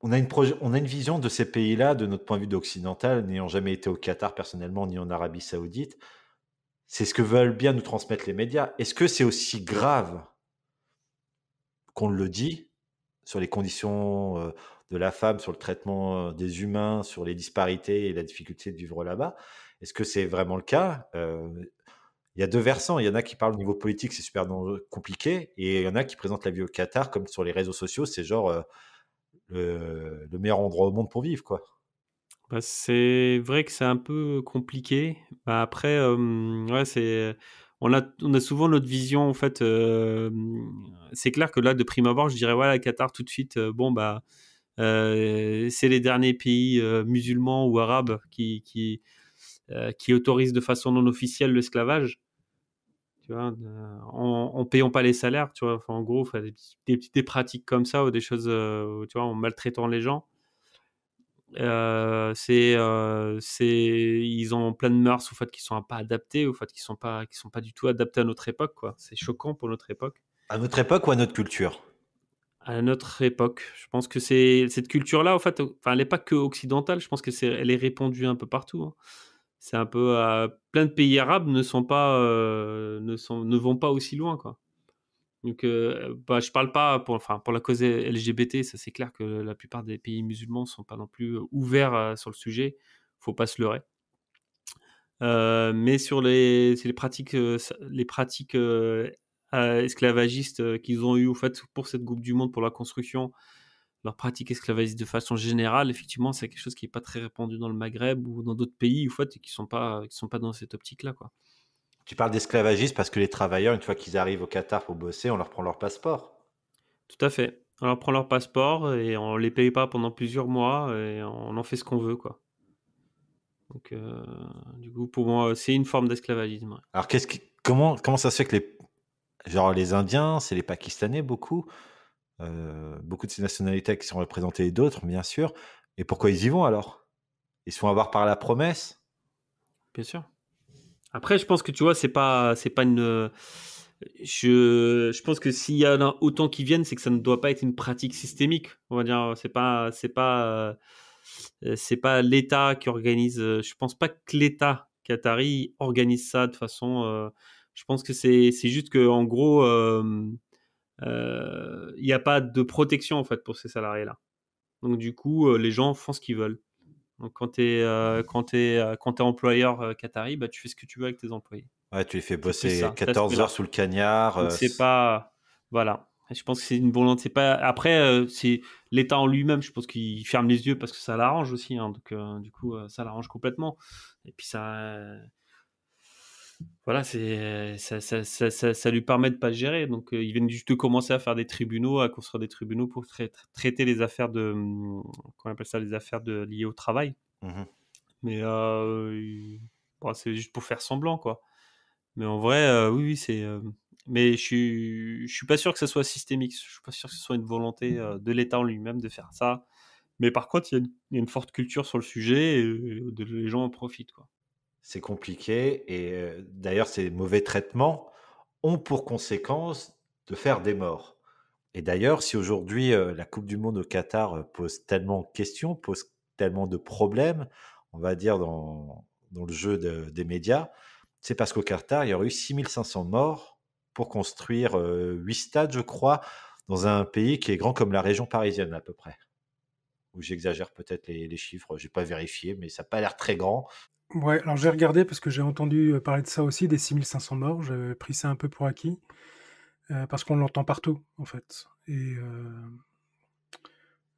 On a une vision de ces pays-là, de notre point de vue d'occidental, n'ayant jamais été au Qatar personnellement, ni en Arabie Saoudite. C'est ce que veulent bien nous transmettre les médias. Est-ce que c'est aussi grave qu'on le dit sur les conditions de la femme, sur le traitement des humains, sur les disparités et la difficulté de vivre là-bas? Est-ce que c'est vraiment le cas? Il y a deux versants. Il y en a qui parlent au niveau politique, c'est super compliqué. Et il y en a qui présentent la vie au Qatar comme sur les réseaux sociaux, c'est genre le meilleur endroit au monde pour vivre, quoi. C'est vrai que c'est un peu compliqué. Après, ouais, on a souvent notre vision, en fait. C'est clair que là, de prime abord, je dirais, voilà, Qatar tout de suite, C'est les derniers pays musulmans ou arabes qui autorisent de façon non officielle l'esclavage. Tu vois, en payant pas les salaires, tu vois. Enfin, en gros, des pratiques comme ça ou des choses, tu vois, en maltraitant les gens. Ils ont plein de mœurs au fait qu'ils sont pas adaptés, au fait qu'ils sont pas du tout adaptés à notre époque, quoi. C'est choquant pour notre époque. À notre époque ou à notre culture? À notre époque, je pense que c'est cette culture-là, en fait, enfin, elle n'est pas que occidentale. Je pense que elle est répandue un peu partout, hein. C'est un peu plein de pays arabes ne vont pas aussi loin, quoi. Donc, je parle pas pour la cause LGBT, ça c'est clair que la plupart des pays musulmans sont pas non plus ouverts sur le sujet. Faut pas se leurrer. Mais sur les pratiques esclavagistes qu'ils ont eu au fait pour cette Coupe du Monde, pour la construction, leurs pratiques esclavagistes de façon générale, effectivement, c'est quelque chose qui est pas très répandu dans le Maghreb ou dans d'autres pays, au fait, qui sont pas dans cette optique-là, quoi. Tu parles d'esclavagisme parce que les travailleurs, une fois qu'ils arrivent au Qatar pour bosser, on leur prend leur passeport. Tout à fait. On leur prend leur passeport et on les paye pas pendant plusieurs mois et on en fait ce qu'on veut, quoi. Donc, du coup, pour moi, c'est une forme d'esclavagisme. Ouais. Alors, comment ça se fait que les Indiens, c'est les Pakistanais beaucoup, beaucoup de ces nationalités qui sont représentées et d'autres, bien sûr. Et pourquoi ils y vont alors? Ils se font avoir par la promesse? Bien sûr. Après, je pense que tu vois, c'est pas une. Je pense que s'il y en a autant qui viennent, c'est que ça ne doit pas être une pratique systémique. On va dire, c'est pas l'État qui organise. Je pense pas que l'État qatari organise ça de façon. Je pense que c'est juste que en gros, il n'y a pas de protection en fait pour ces salariés-là. Donc du coup, les gens font ce qu'ils veulent. Donc quand t'es employeur qatari, bah tu fais ce que tu veux avec tes employés. Ouais, tu les fais C'est plus bosser ça, 14 heures sous le cagnard. Donc c'est pas, voilà. Et je pense que c'est une volonté. C'est pas. Après, c'est l'État en lui-même. Je pense qu'il ferme les yeux parce que ça l'arrange aussi, hein. Donc du coup, ça l'arrange complètement. Et puis voilà, ça lui permet de pas le gérer. Donc ils viennent juste de commencer à faire des tribunaux, à construire des tribunaux pour traiter les affaires comment on appelle ça, les affaires liées au travail. Mhm. Mais bon, c'est juste pour faire semblant, quoi. Mais en vrai, oui, c'est. Mais je suis pas sûr que ça soit systémique. Je suis pas sûr que ce soit une volonté de l'État en lui-même de faire ça. Mais par contre, il y a une forte culture sur le sujet et les gens en profitent, quoi. C'est compliqué et d'ailleurs, ces mauvais traitements ont pour conséquence de faire des morts. Et d'ailleurs, si aujourd'hui la Coupe du Monde au Qatar pose tellement de questions, pose tellement de problèmes, on va dire dans le jeu des médias, c'est parce qu'au Qatar, il y aurait eu 6500 morts pour construire 8 stades, je crois, dans un pays qui est grand comme la région parisienne à peu près. Ou j'exagère peut-être les chiffres, j'ai pas vérifié, mais ça n'a pas l'air très grand. Ouais, alors j'ai regardé parce que j'ai entendu parler de ça aussi, des 6500 morts. J'avais pris ça un peu pour acquis, parce qu'on l'entend partout, en fait. Et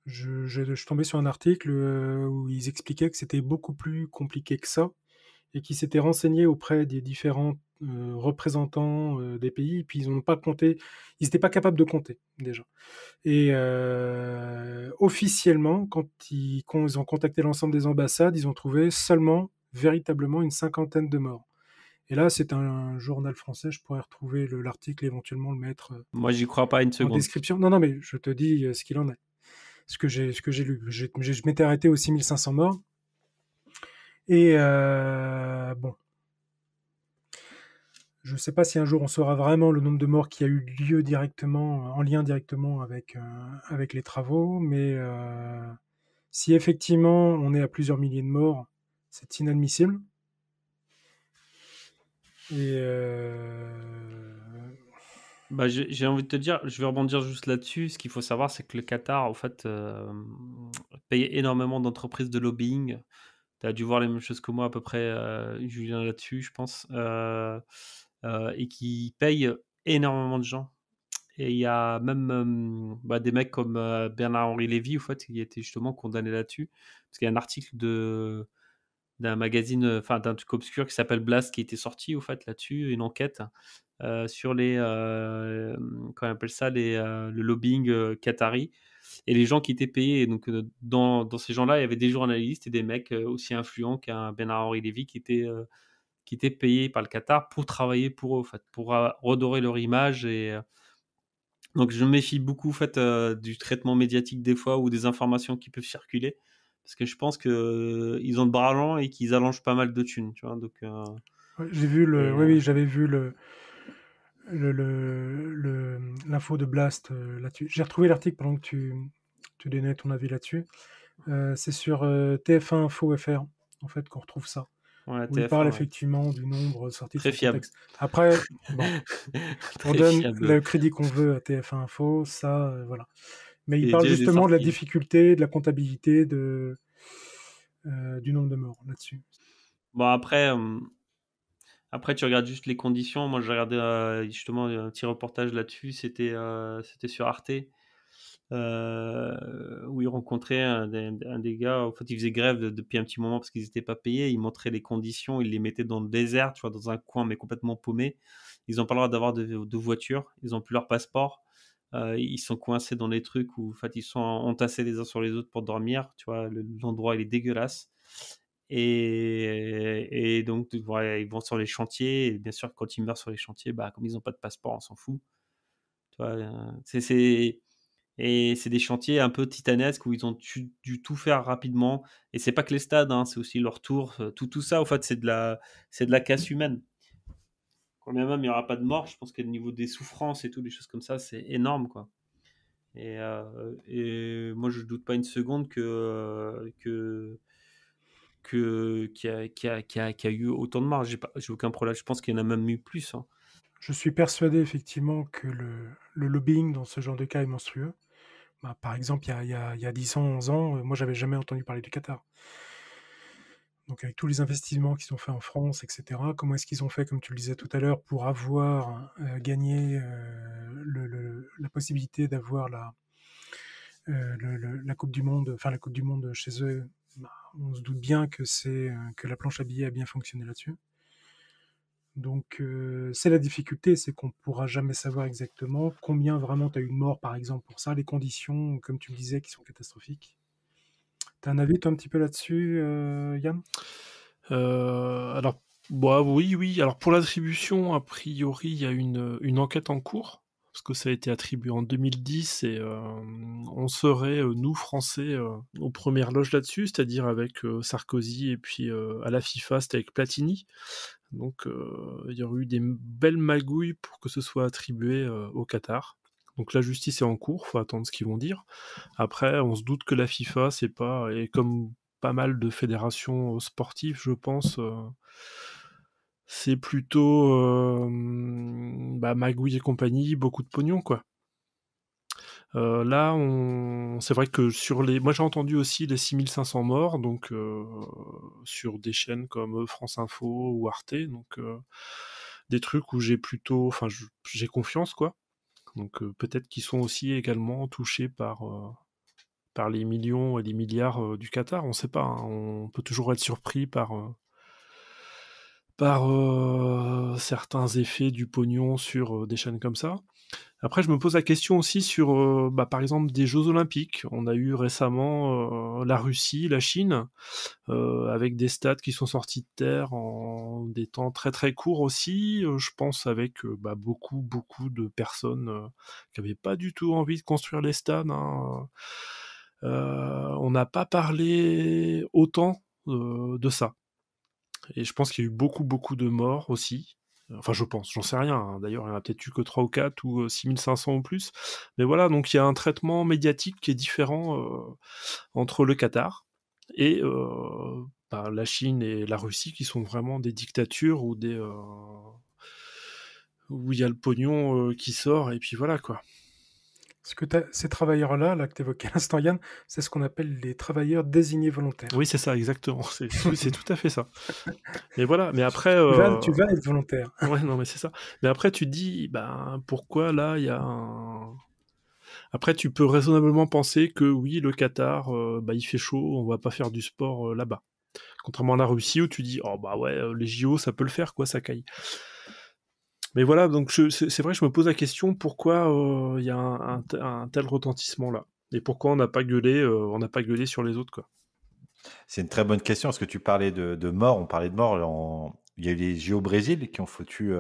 je suis tombé sur un article où ils expliquaient que c'était beaucoup plus compliqué que ça, et qu'ils s'étaient renseignés auprès des différents représentants des pays, et puis ils n'étaient pas capables de compter, déjà. Et officiellement, quand ils ont contacté l'ensemble des ambassades, ils ont trouvé seulement, véritablement, une 50aine de morts. Et là, c'est un journal français, je pourrais retrouver l'article, éventuellement le mettre Moi, j'y crois pas une en seconde. description. Non, mais je te dis ce qu'il en est. Ce que j'ai lu. Je m'étais arrêté aux 6500 morts. Et bon. Je ne sais pas si un jour on saura vraiment le nombre de morts qui a eu lieu directement, en lien directement avec les travaux, mais si effectivement on est à plusieurs milliers de morts, c'est inadmissible. Et Bah, j'ai envie de te dire, je vais rebondir juste là-dessus. Ce qu'il faut savoir, c'est que le Qatar, en fait, paye énormément d'entreprises de lobbying. Tu as dû voir les mêmes choses que moi à peu près, Julien, là-dessus, je pense. Et qui paye énormément de gens. Et il y a même des mecs comme Bernard-Henri Lévy, en fait, qui était justement condamné là-dessus. Parce qu'il y a un article d'un magazine, enfin d'un truc obscur qui s'appelle Blast qui était sorti, au fait, là-dessus, une enquête sur comment on appelle ça, le lobbying qatari. et les gens qui étaient payés. Et donc, dans ces gens-là, il y avait des journalistes et des mecs aussi influents qu'un Bernard-Henri Lévy qui étaient payés par le Qatar pour travailler pour eux, en fait, pour redorer leur image. Donc, je me méfie beaucoup en fait, du traitement médiatique des fois ou des informations qui peuvent circuler. Parce que je pense qu'ils ont de bras longs et qu'ils allongent pas mal de thunes. Tu vois, donc, Ouais, j'ai vu et, oui, j'avais vu l'info de Blast là-dessus. J'ai retrouvé l'article pendant que tu donnais ton avis là-dessus. C'est sur TF1 Info FR, en fait, qu'on retrouve ça. ouais, Où il TF1, parle ouais. effectivement du nombre sorti de Très son fiable. contexte. Après, bon, on Très donne fiable. le crédit qu'on veut à TF1 Info, ça, voilà. Mais il Et parle déjà, des justement de la sorties. difficulté, de la comptabilité du nombre de morts là-dessus. Bon, après, tu regardes juste les conditions. Moi, j'ai regardé justement un petit reportage là-dessus. C'était sur Arte, où ils rencontraient un des gars. En fait, ils faisaient grève depuis un petit moment parce qu'ils n'étaient pas payés. Ils montraient les conditions. Ils les mettaient dans le désert, tu vois, dans un coin, mais complètement paumé. Ils n'ont pas le droit d'avoir de voiture. Ils n'ont plus leur passeport. Ils sont coincés dans des trucs où, en fait, ils sont entassés les uns sur les autres pour dormir. Tu vois, l'endroit, il est dégueulasse. Et donc, voilà, ils vont sur les chantiers. Et bien sûr, quand ils meurent sur les chantiers, bah, comme ils n'ont pas de passeport, on s'en fout. Tu vois, et c'est des chantiers un peu titanesques où ils ont dû tout faire rapidement. Et c'est pas que les stades, hein, c'est aussi leur tour. Tout ça, en fait, c'est de la casse humaine. Quand bien même il n'y aura pas de mort, je pense qu'au niveau des souffrances et tout, des choses comme ça, c'est énorme, quoi. Et moi, je doute pas une seconde qu'il y a eu autant de morts. J'ai aucun problème. Je pense qu'il y en a même eu plus, hein. Je suis persuadé effectivement que le lobbying dans ce genre de cas est monstrueux. Bah, par exemple, il y a 10 ans, 11 ans, moi, j'avais jamais entendu parler du Qatar. Donc, avec tous les investissements qui sont faits en France, etc., comment est-ce qu'ils ont fait, comme tu le disais tout à l'heure, pour avoir gagné la possibilité d'avoir la Coupe du Monde, enfin la Coupe du Monde chez eux. Bah, on se doute bien que que la planche à billets a bien fonctionné là-dessus. Donc, c'est la difficulté, c'est qu'on ne pourra jamais savoir exactement combien vraiment tu as eu de morts, par exemple, pour ça, les conditions, comme tu le disais, qui sont catastrophiques. Tu as un avis, toi, un petit peu là-dessus, Yann? Alors, bah, oui. Alors, pour l'attribution, a priori, il y a une enquête en cours, parce que ça a été attribué en 2010, et on serait, nous, Français, aux premières loges là-dessus, c'est-à-dire avec Sarkozy, et puis à la FIFA, c'était avec Platini. Donc, il y aurait eu des belles magouilles pour que ce soit attribué au Qatar. Donc la justice est en cours, faut attendre ce qu'ils vont dire. Après, on se doute que la FIFA, c'est pas, et comme pas mal de fédérations sportives, je pense, c'est plutôt magouille et compagnie, beaucoup de pognon, quoi. Là, c'est vrai que moi j'ai entendu aussi les 6500 morts, donc sur des chaînes comme France Info ou Arte, donc des trucs où j'ai confiance, quoi. Donc peut-être qu'ils sont aussi également touchés par les millions et les milliards du Qatar, on sait pas, hein. On peut toujours être surpris par certains effets du pognon sur des chaînes comme ça. Après, je me pose la question aussi sur, par exemple, des Jeux Olympiques. On a eu récemment la Russie, la Chine, avec des stades qui sont sortis de terre en des temps très très courts aussi. Je pense avec beaucoup de personnes qui n'avaient pas du tout envie de construire les stades, hein. On n'a pas parlé autant de ça. Et je pense qu'il y a eu beaucoup de morts aussi. Enfin, je pense, j'en sais rien, hein. D'ailleurs, il n'y en a peut-être eu que 3 ou 4 ou 6500 ou plus. Mais voilà, donc il y a un traitement médiatique qui est différent entre le Qatar et la Chine et la Russie, qui sont vraiment des dictatures où il y a le pognon qui sort, et puis voilà, quoi. Parce que ces travailleurs-là, là, que tu évoquais à l'instant, Yann, c'est ce qu'on appelle les travailleurs désignés volontaires. Oui, c'est ça, exactement. C'est tout à fait ça. Mais voilà, mais après... Tu vas être volontaire. Ouais, non, mais c'est ça. Mais après, tu te dis, pourquoi là, il y a un... Après, tu peux raisonnablement penser que oui, le Qatar, il fait chaud, on va pas faire du sport là-bas. Contrairement à la Russie, où tu dis, oh bah ouais, les JO, ça peut le faire, quoi, ça caille. Mais voilà, donc c'est vrai que je me pose la question, pourquoi il y a un tel retentissement là. Et pourquoi on n'a pas gueulé sur les autres, quoi. C'est une très bonne question. Parce que tu parlais de mort, on parlait de mort. Il y a eu les JO au Brésil qui ont foutu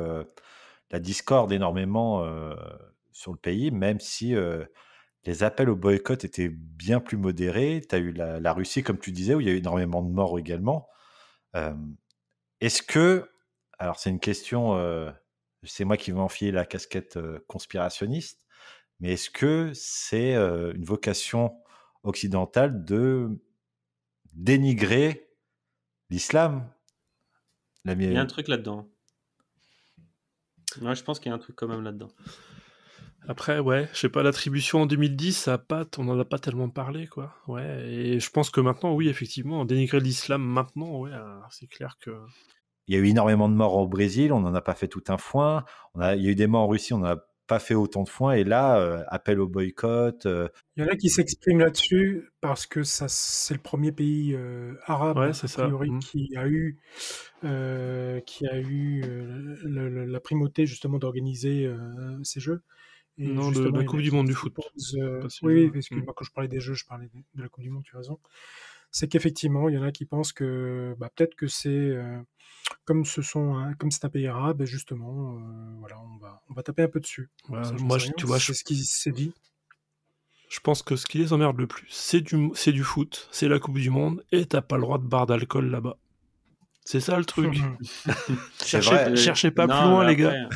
la discorde énormément sur le pays, même si les appels au boycott étaient bien plus modérés. Tu as eu la Russie, comme tu disais, où il y a eu énormément de morts également. Est-ce que, alors c'est une question, c'est moi qui vais enfiler la casquette conspirationniste, mais est-ce que c'est une vocation occidentale de dénigrer l'islam? Il y a un truc là-dedans. Ouais, je pense qu'il y a un truc quand même là-dedans. Après, ouais, je sais pas, l'attribution en 2010, on en a pas tellement parlé, quoi. Ouais, et je pense que maintenant, oui, effectivement, dénigrer l'islam maintenant, ouais, c'est clair que... Il y a eu énormément de morts au Brésil, on n'en a pas fait tout un foin. Il y a eu des morts en Russie, on n'a pas fait autant de foin. Et là, appel au boycott. Il y en a qui s'expriment là-dessus parce que c'est le premier pays arabe, Ouais, c'est a ça. priori, qui a eu la primauté justement d'organiser ces jeux. Et Non, de justement, la il y en Coupe a du qui Monde du proposent, foot. Pas si oui, je- excuse-moi, quand je parlais des jeux, je parlais de la Coupe du Monde, tu as raison. C'est qu'effectivement, il y en a qui pensent que peut-être que c'est comme c'est un pays arabe, et justement, voilà, on va taper un peu dessus. Ouais, Ça, j'en moi, sais rien, tu vois, c'est ce qui s'est dit. je pense que ce qui les emmerde le plus, c'est du foot, c'est la Coupe du Monde, et t'as pas le droit de bar d'alcool là-bas. C'est ça le truc. C'est vrai. Cherchez pas Non, plus loin, mais les gars.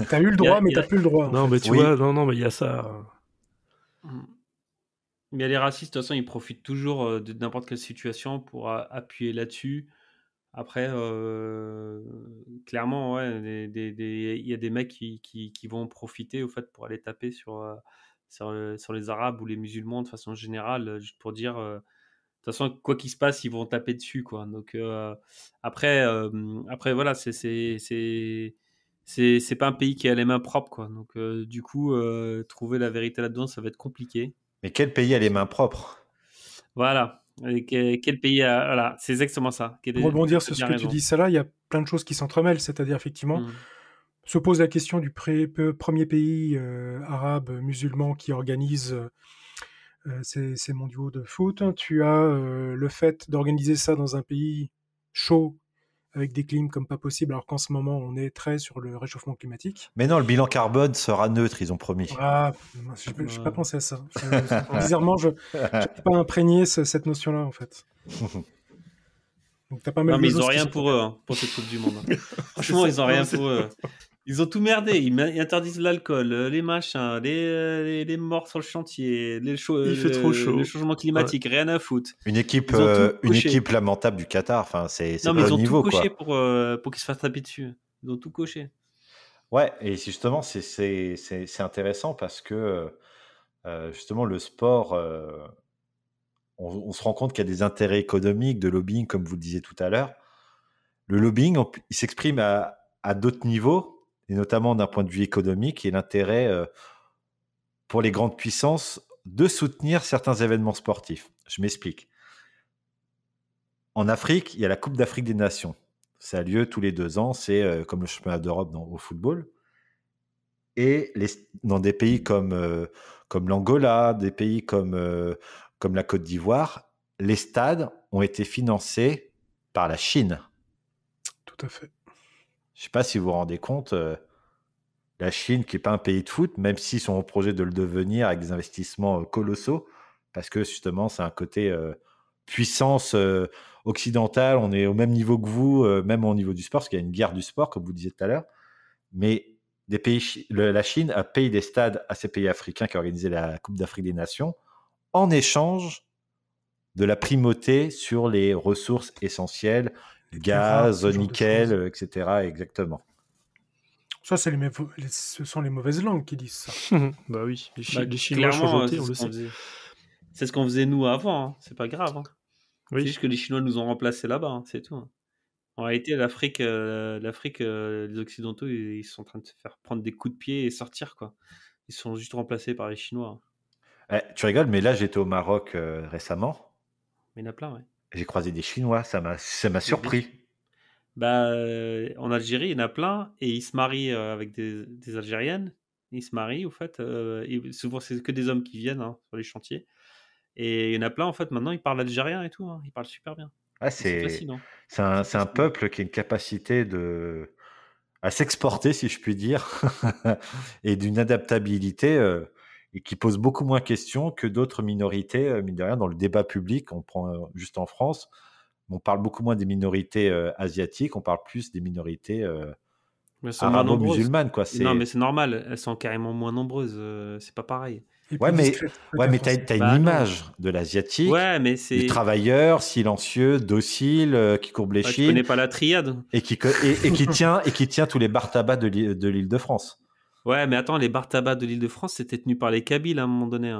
T'as eu le droit, mais il y a- t'as plus le droit. Non, en mais fait. tu Oui. vois, non, mais il y a ça. Mais les racistes, de toute façon, ils profitent toujours de n'importe quelle situation pour appuyer là-dessus. Après, clairement, ouais, il y a des mecs qui vont profiter au fait pour aller taper sur les Arabes ou les musulmans de façon générale, juste pour dire, de toute façon, quoi qu'il se passe, ils vont taper dessus, quoi. Donc après, voilà, c'est pas un pays qui a les mains propres, quoi. Donc du coup, trouver la vérité là-dedans, ça va être compliqué. Mais quel pays a les mains propres? Voilà. Et quel pays a... Voilà, c'est exactement ça. Pour rebondir sur ce que tu dis, ça là, il y a plein de choses qui s'entremêlent. C'est-à-dire, effectivement, se pose la question du premier pays arabe musulman qui organise ces mondiaux de foot. Tu as le fait d'organiser ça dans un pays chaud, avec des clims comme pas possible, alors qu'en ce moment, on est très sur le réchauffement climatique. Mais non, le bilan carbone sera neutre, ils ont promis. Ah, je n'ai pas pensé à ça. Bizarrement, je n'ai pas imprégné cette notion-là, en fait. Donc, t'as pas mal Non, mais de ils n'ont choses qui rien sont pour eux, hein, pour cette Coupe du Monde. Hein. Franchement, ils n'ont rien pour eux. Ils ont tout merdé. Ils interdisent l'alcool, les machins, les morts sur le chantier, Il fait trop chaud. le changement climatique, rien à foutre. Une équipe lamentable du Qatar. Enfin, c'est Non, pas mais ils au ont niveau, tout coché quoi. pour qu'ils se fassent taper dessus. Ils ont tout coché. Ouais, et justement, c'est intéressant parce que justement, le sport, on se rend compte qu'il y a des intérêts économiques, de lobbying, comme vous le disiez tout à l'heure. Le lobbying, il s'exprime à d'autres niveaux, et notamment d'un point de vue économique, et l'intérêt pour les grandes puissances de soutenir certains événements sportifs. Je m'explique. En Afrique, il y a la Coupe d'Afrique des Nations. Ça a lieu tous les 2 ans, c'est comme le championnat d'Europe au football. Et dans des pays comme l'Angola, des pays comme la Côte d'Ivoire, les stades ont été financés par la Chine. Tout à fait. Je ne sais pas si vous vous rendez compte, la Chine, qui n'est pas un pays de foot, même s'ils sont au projet de le devenir avec des investissements colossaux, parce que justement, c'est un côté puissance occidentale, on est au même niveau que vous, même au niveau du sport, parce qu'il y a une guerre du sport, comme vous disiez tout à l'heure. Mais la Chine a payé des stades à ces pays africains qui ont organisé la Coupe d'Afrique des Nations en échange de la primauté sur les ressources essentielles, gaz, nickel, etc. Exactement. Ça, ce sont les mauvaises langues qui disent ça. Bah oui, les Chinois clairement, changeaient, on le sait. C'est ce qu'on faisait nous avant, hein. C'est pas grave. Hein. Oui. C'est juste que les Chinois nous ont remplacés là-bas, hein. C'est tout. Hein. En réalité, l'Afrique, les Occidentaux, ils sont en train de se faire prendre des coups de pied et sortir, quoi. Ils sont juste remplacés par les Chinois. Tu rigoles, mais là, j'étais au Maroc récemment. Mais il y en a plein, ouais. J'ai croisé des Chinois, ça m'a surpris. Bah, en Algérie, il y en a plein et ils se marient avec des Algériennes Ils se marient, au fait. Souvent, c'est que des hommes qui viennent sur les chantiers. Et il y en a plein, en fait, maintenant, ils parlent algérien et tout. Ils parlent super bien. Ah, C'est fascinant. c'est un fascinant. peuple qui a une capacité à s'exporter, si je puis dire, et d'une adaptabilité et qui pose beaucoup moins de questions que d'autres minorités, mine de rien, dans le débat public. On prend juste en France, on parle beaucoup moins des minorités asiatiques, on parle plus des minorités arabo-musulmanes, quoi. Non, mais c'est normal, elles sont carrément moins nombreuses, c'est pas pareil. Ouais, mais t'as une image de l'asiatique, du travailleur silencieux, docile, qui courbe les chines. Tu connais pas la triade. Et qui tient tous les bars tabac de l'Île-de-France. Ouais, mais attends, les bars tabac de l'Île-de-France, c'était tenu par les Kabyles à un moment donné.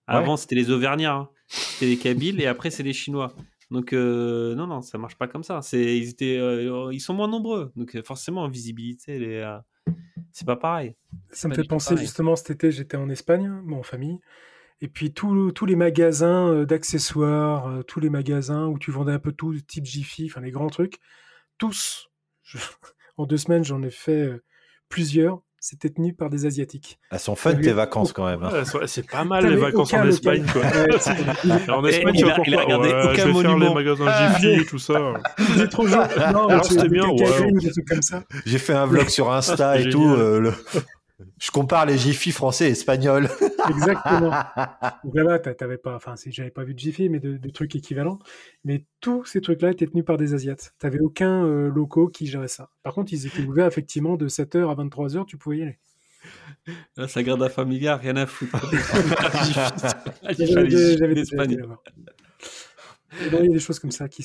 Avant, c'était les Auvergnats. C'était les Kabyles et après, c'est les Chinois. Donc, non, ça marche pas comme ça. Ils sont moins nombreux. Donc, forcément, en visibilité, c'est pas pareil. Ça me fait penser, justement, cet été, j'étais en Espagne, en famille. Et puis, tous les magasins d'accessoires, tous les magasins où tu vendais un peu tout, type Jiffy, enfin, les grands trucs, tous, en 2 semaines, j'en ai fait plusieurs. C'était tenu par des Asiatiques. Elles sont fun tes vacances quand même. Hein. Ouais, c'est pas mal les vacances en Espagne. Quoi. En Espagne, tu vas pourquoi je vais faire les magasins Jiffy et tout ça. C'est trop joli. Non, alors c'était bien. Des trucs comme ça. J'ai fait un vlog sur Insta et tout. Je compare les Jiffy français et espagnols. Exactement. Donc là-bas, t'avais pas, enfin, j'avais pas vu de Jiffy, mais de trucs équivalents. Mais tous ces trucs-là étaient tenus par des Asiates. T'avais aucun locaux qui gérait ça. Par contre, ils étaient ouverts effectivement de 7h à 23h, tu pouvais y aller. La Sagrada Familia, rien à foutre. J'avais des Espagnols. Il y a des choses comme ça qui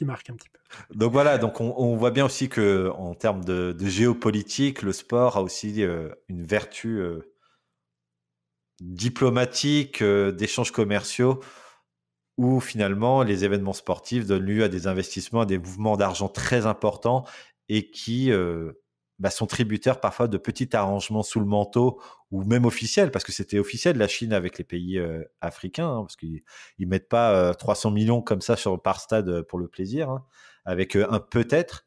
marquent un petit peu. Donc voilà, donc on voit bien aussi que en termes de géopolitique, le sport a aussi une vertu diplomatique, d'échanges commerciaux, où finalement les événements sportifs donnent lieu à des investissements, à des mouvements d'argent très importants et qui sont tributaires parfois de petits arrangements sous le manteau ou même officiels, parce que c'était officiel la Chine avec les pays africains, parce qu'ils mettent pas 300 millions comme ça par stade pour le plaisir, avec un peut-être.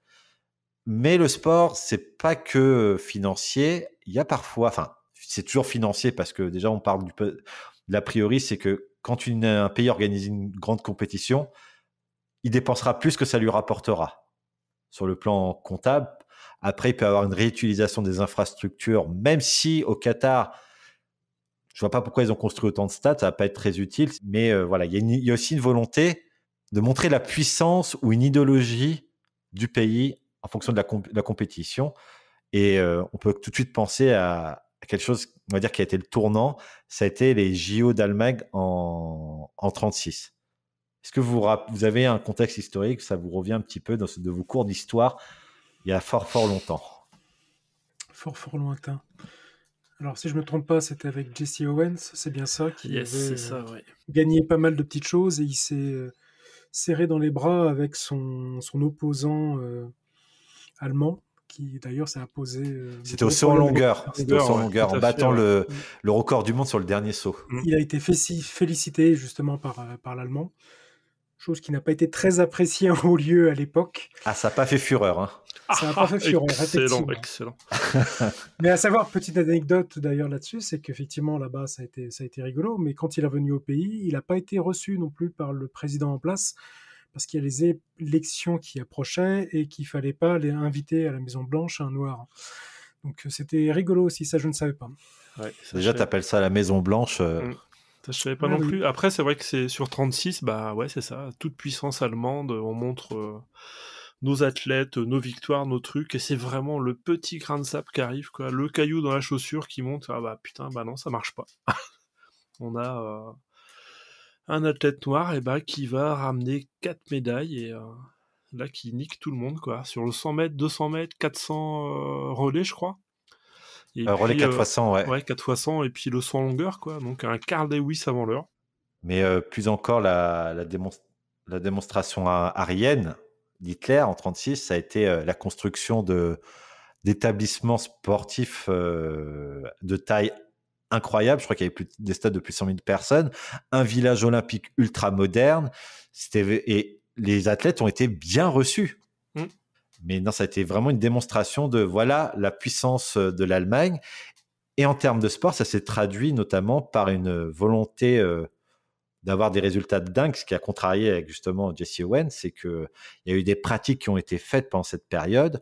Mais le sport, c'est pas que financier. Il y a parfois, enfin, c'est toujours financier parce que déjà on parle de l'a priori, c'est que quand un pays organise une grande compétition, il dépensera plus que ça lui rapportera sur le plan comptable. Après, il peut y avoir une réutilisation des infrastructures, même si au Qatar, je vois pas pourquoi ils ont construit autant de stades, ça va pas être très utile. Mais voilà, il y a aussi une volonté de montrer la puissance ou une idéologie du pays en fonction de la compétition. Et on peut tout de suite penser à quelque chose, on va dire, qui a été le tournant. Ça a été les JO d'Allemagne en 36. Est-ce que vous avez un contexte historique, ça vous revient un petit peu de vos cours d'histoire il y a fort longtemps? Fort lointain. Alors, si je ne me trompe pas, c'était avec Jesse Owens, c'est bien ça, qui avait gagné pas mal de petites choses et il s'est serré dans les bras avec son opposant allemand, qui d'ailleurs s'est imposé. C'était au saut en longueur. C'était au saut en longueur, en battant le record du monde sur le dernier saut. Il a été félicité justement par l'Allemand. Chose qui n'a pas été très appréciée en haut lieu à l'époque. Ah, ça n'a pas fait fureur. Hein. Ça n'a pas fait fureur, effectivement. Excellent. Mais à savoir, petite anecdote d'ailleurs là-dessus, c'est qu'effectivement là-bas ça a été rigolo, mais quand il est revenu au pays, il n'a pas été reçu non plus par le président en place, parce qu'il y a les élections qui approchaient et qu'il ne fallait pas les inviter à la Maison Blanche un noir. Donc c'était rigolo aussi, ça je ne savais pas. Ouais, déjà, tu appelles ça la Maison Blanche Ça, je savais pas non plus. Après, c'est vrai que c'est sur 36, ouais, c'est ça. Toute puissance allemande, on montre nos athlètes, nos victoires, nos trucs, et c'est vraiment le petit grain de sable qui arrive, quoi. Le caillou dans la chaussure qui monte. Ah bah putain, bah non, ça marche pas. On a un athlète noir qui va ramener 4 médailles et là qui nique tout le monde, quoi. Sur le 100 mètres, 200 mètres, 400 relais, je crois. Et relais 4x100, ouais. Ouais, 4x100, et puis le saut en longueur, quoi. Donc un Carl Lewis avant l'heure. Mais plus encore, la démonstration aryenne d'Hitler en 1936, ça a été la construction d'établissements sportifs de taille incroyable. Je crois qu'il y avait des stades de plus de 100 000 personnes, un village olympique ultra moderne. Et les athlètes ont été bien reçus. Mais non, ça a été vraiment une démonstration de voilà la puissance de l'Allemagne. Et en termes de sport, ça s'est traduit notamment par une volonté d'avoir des résultats de dingue, ce qui a contrarié avec justement Jesse Owens, c'est qu'il y a eu des pratiques qui ont été faites pendant cette période,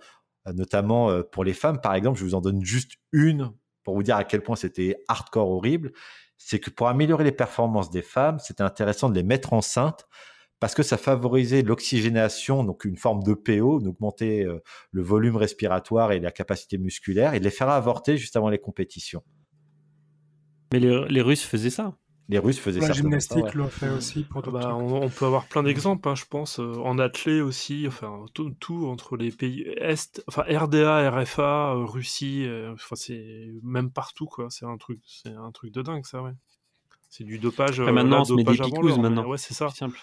notamment pour les femmes. Par exemple, je vous en donne juste une pour vous dire à quel point c'était hardcore horrible. C'est que pour améliorer les performances des femmes, c'était intéressant de les mettre enceintes parce que ça favorisait l'oxygénation, donc une forme d'EPO, d'augmenter le volume respiratoire et la capacité musculaire, et de les faire avorter juste avant les compétitions. Mais les Russes faisaient ça. Les Russes faisaient La certainement gymnastique ça, ouais. l'ont fait aussi pour d'autres trucs. On peut avoir plein d'exemples, hein, je pense, en athlée aussi, enfin tout entre les pays Est, enfin RDA, RFA, Russie, enfin c'est même partout quoi, c'est un truc de dingue ça, ouais. C'est du dopage. Maintenant, là, on se met des dopage avant picouzes l'heure, maintenant. ouais, c'est ça. C'est simple.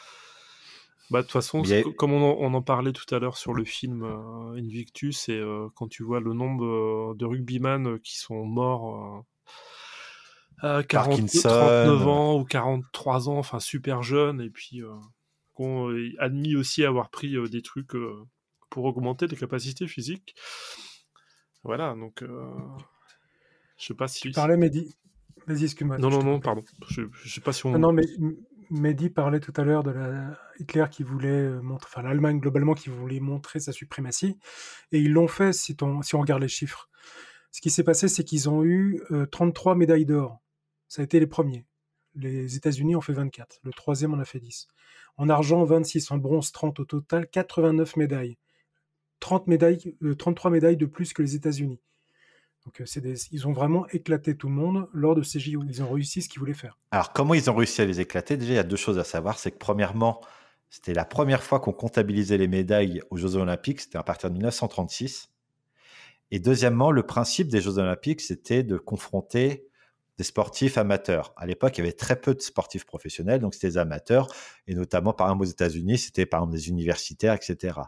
Bah de toute façon, Mais comme on en parlait tout à l'heure sur le film Invictus, et quand tu vois le nombre de rugbyman qui sont morts à 39 ans ou 43 ans, enfin super jeunes, et puis qui ont admis aussi avoir pris des trucs pour augmenter les capacités physiques. Voilà, donc je sais pas si... Tu parlais, Mehdi. Vas-y, excuse-moi. Non, pardon. Je sais pas si on... Non, mais Mehdi parlait tout à l'heure de Hitler qui voulait montrer, enfin l'Allemagne globalement qui voulait montrer sa suprématie, et ils l'ont fait si on regarde les chiffres. Ce qui s'est passé, c'est qu'ils ont eu 33 médailles d'or. Ça a été les premiers. Les États-Unis ont fait 24. Le troisième en a fait 10. En argent, 26. En bronze, 30 au total. 89 médailles. 33 médailles de plus que les États-Unis. Donc ils ont vraiment éclaté tout le monde lors de ces JO. Ils ont réussi ce qu'ils voulaient faire. Alors, comment ils ont réussi à les éclater? Déjà, il y a deux choses à savoir. C'est que premièrement, c'était la première fois qu'on comptabilisait les médailles aux Jeux Olympiques. C'était à partir de 1936. Et deuxièmement, le principe des Jeux Olympiques, c'était de confronter des sportifs amateurs. À l'époque, il y avait très peu de sportifs professionnels, donc c'était des amateurs, et notamment, par exemple, aux États-Unis, c'était par exemple des universitaires, etc.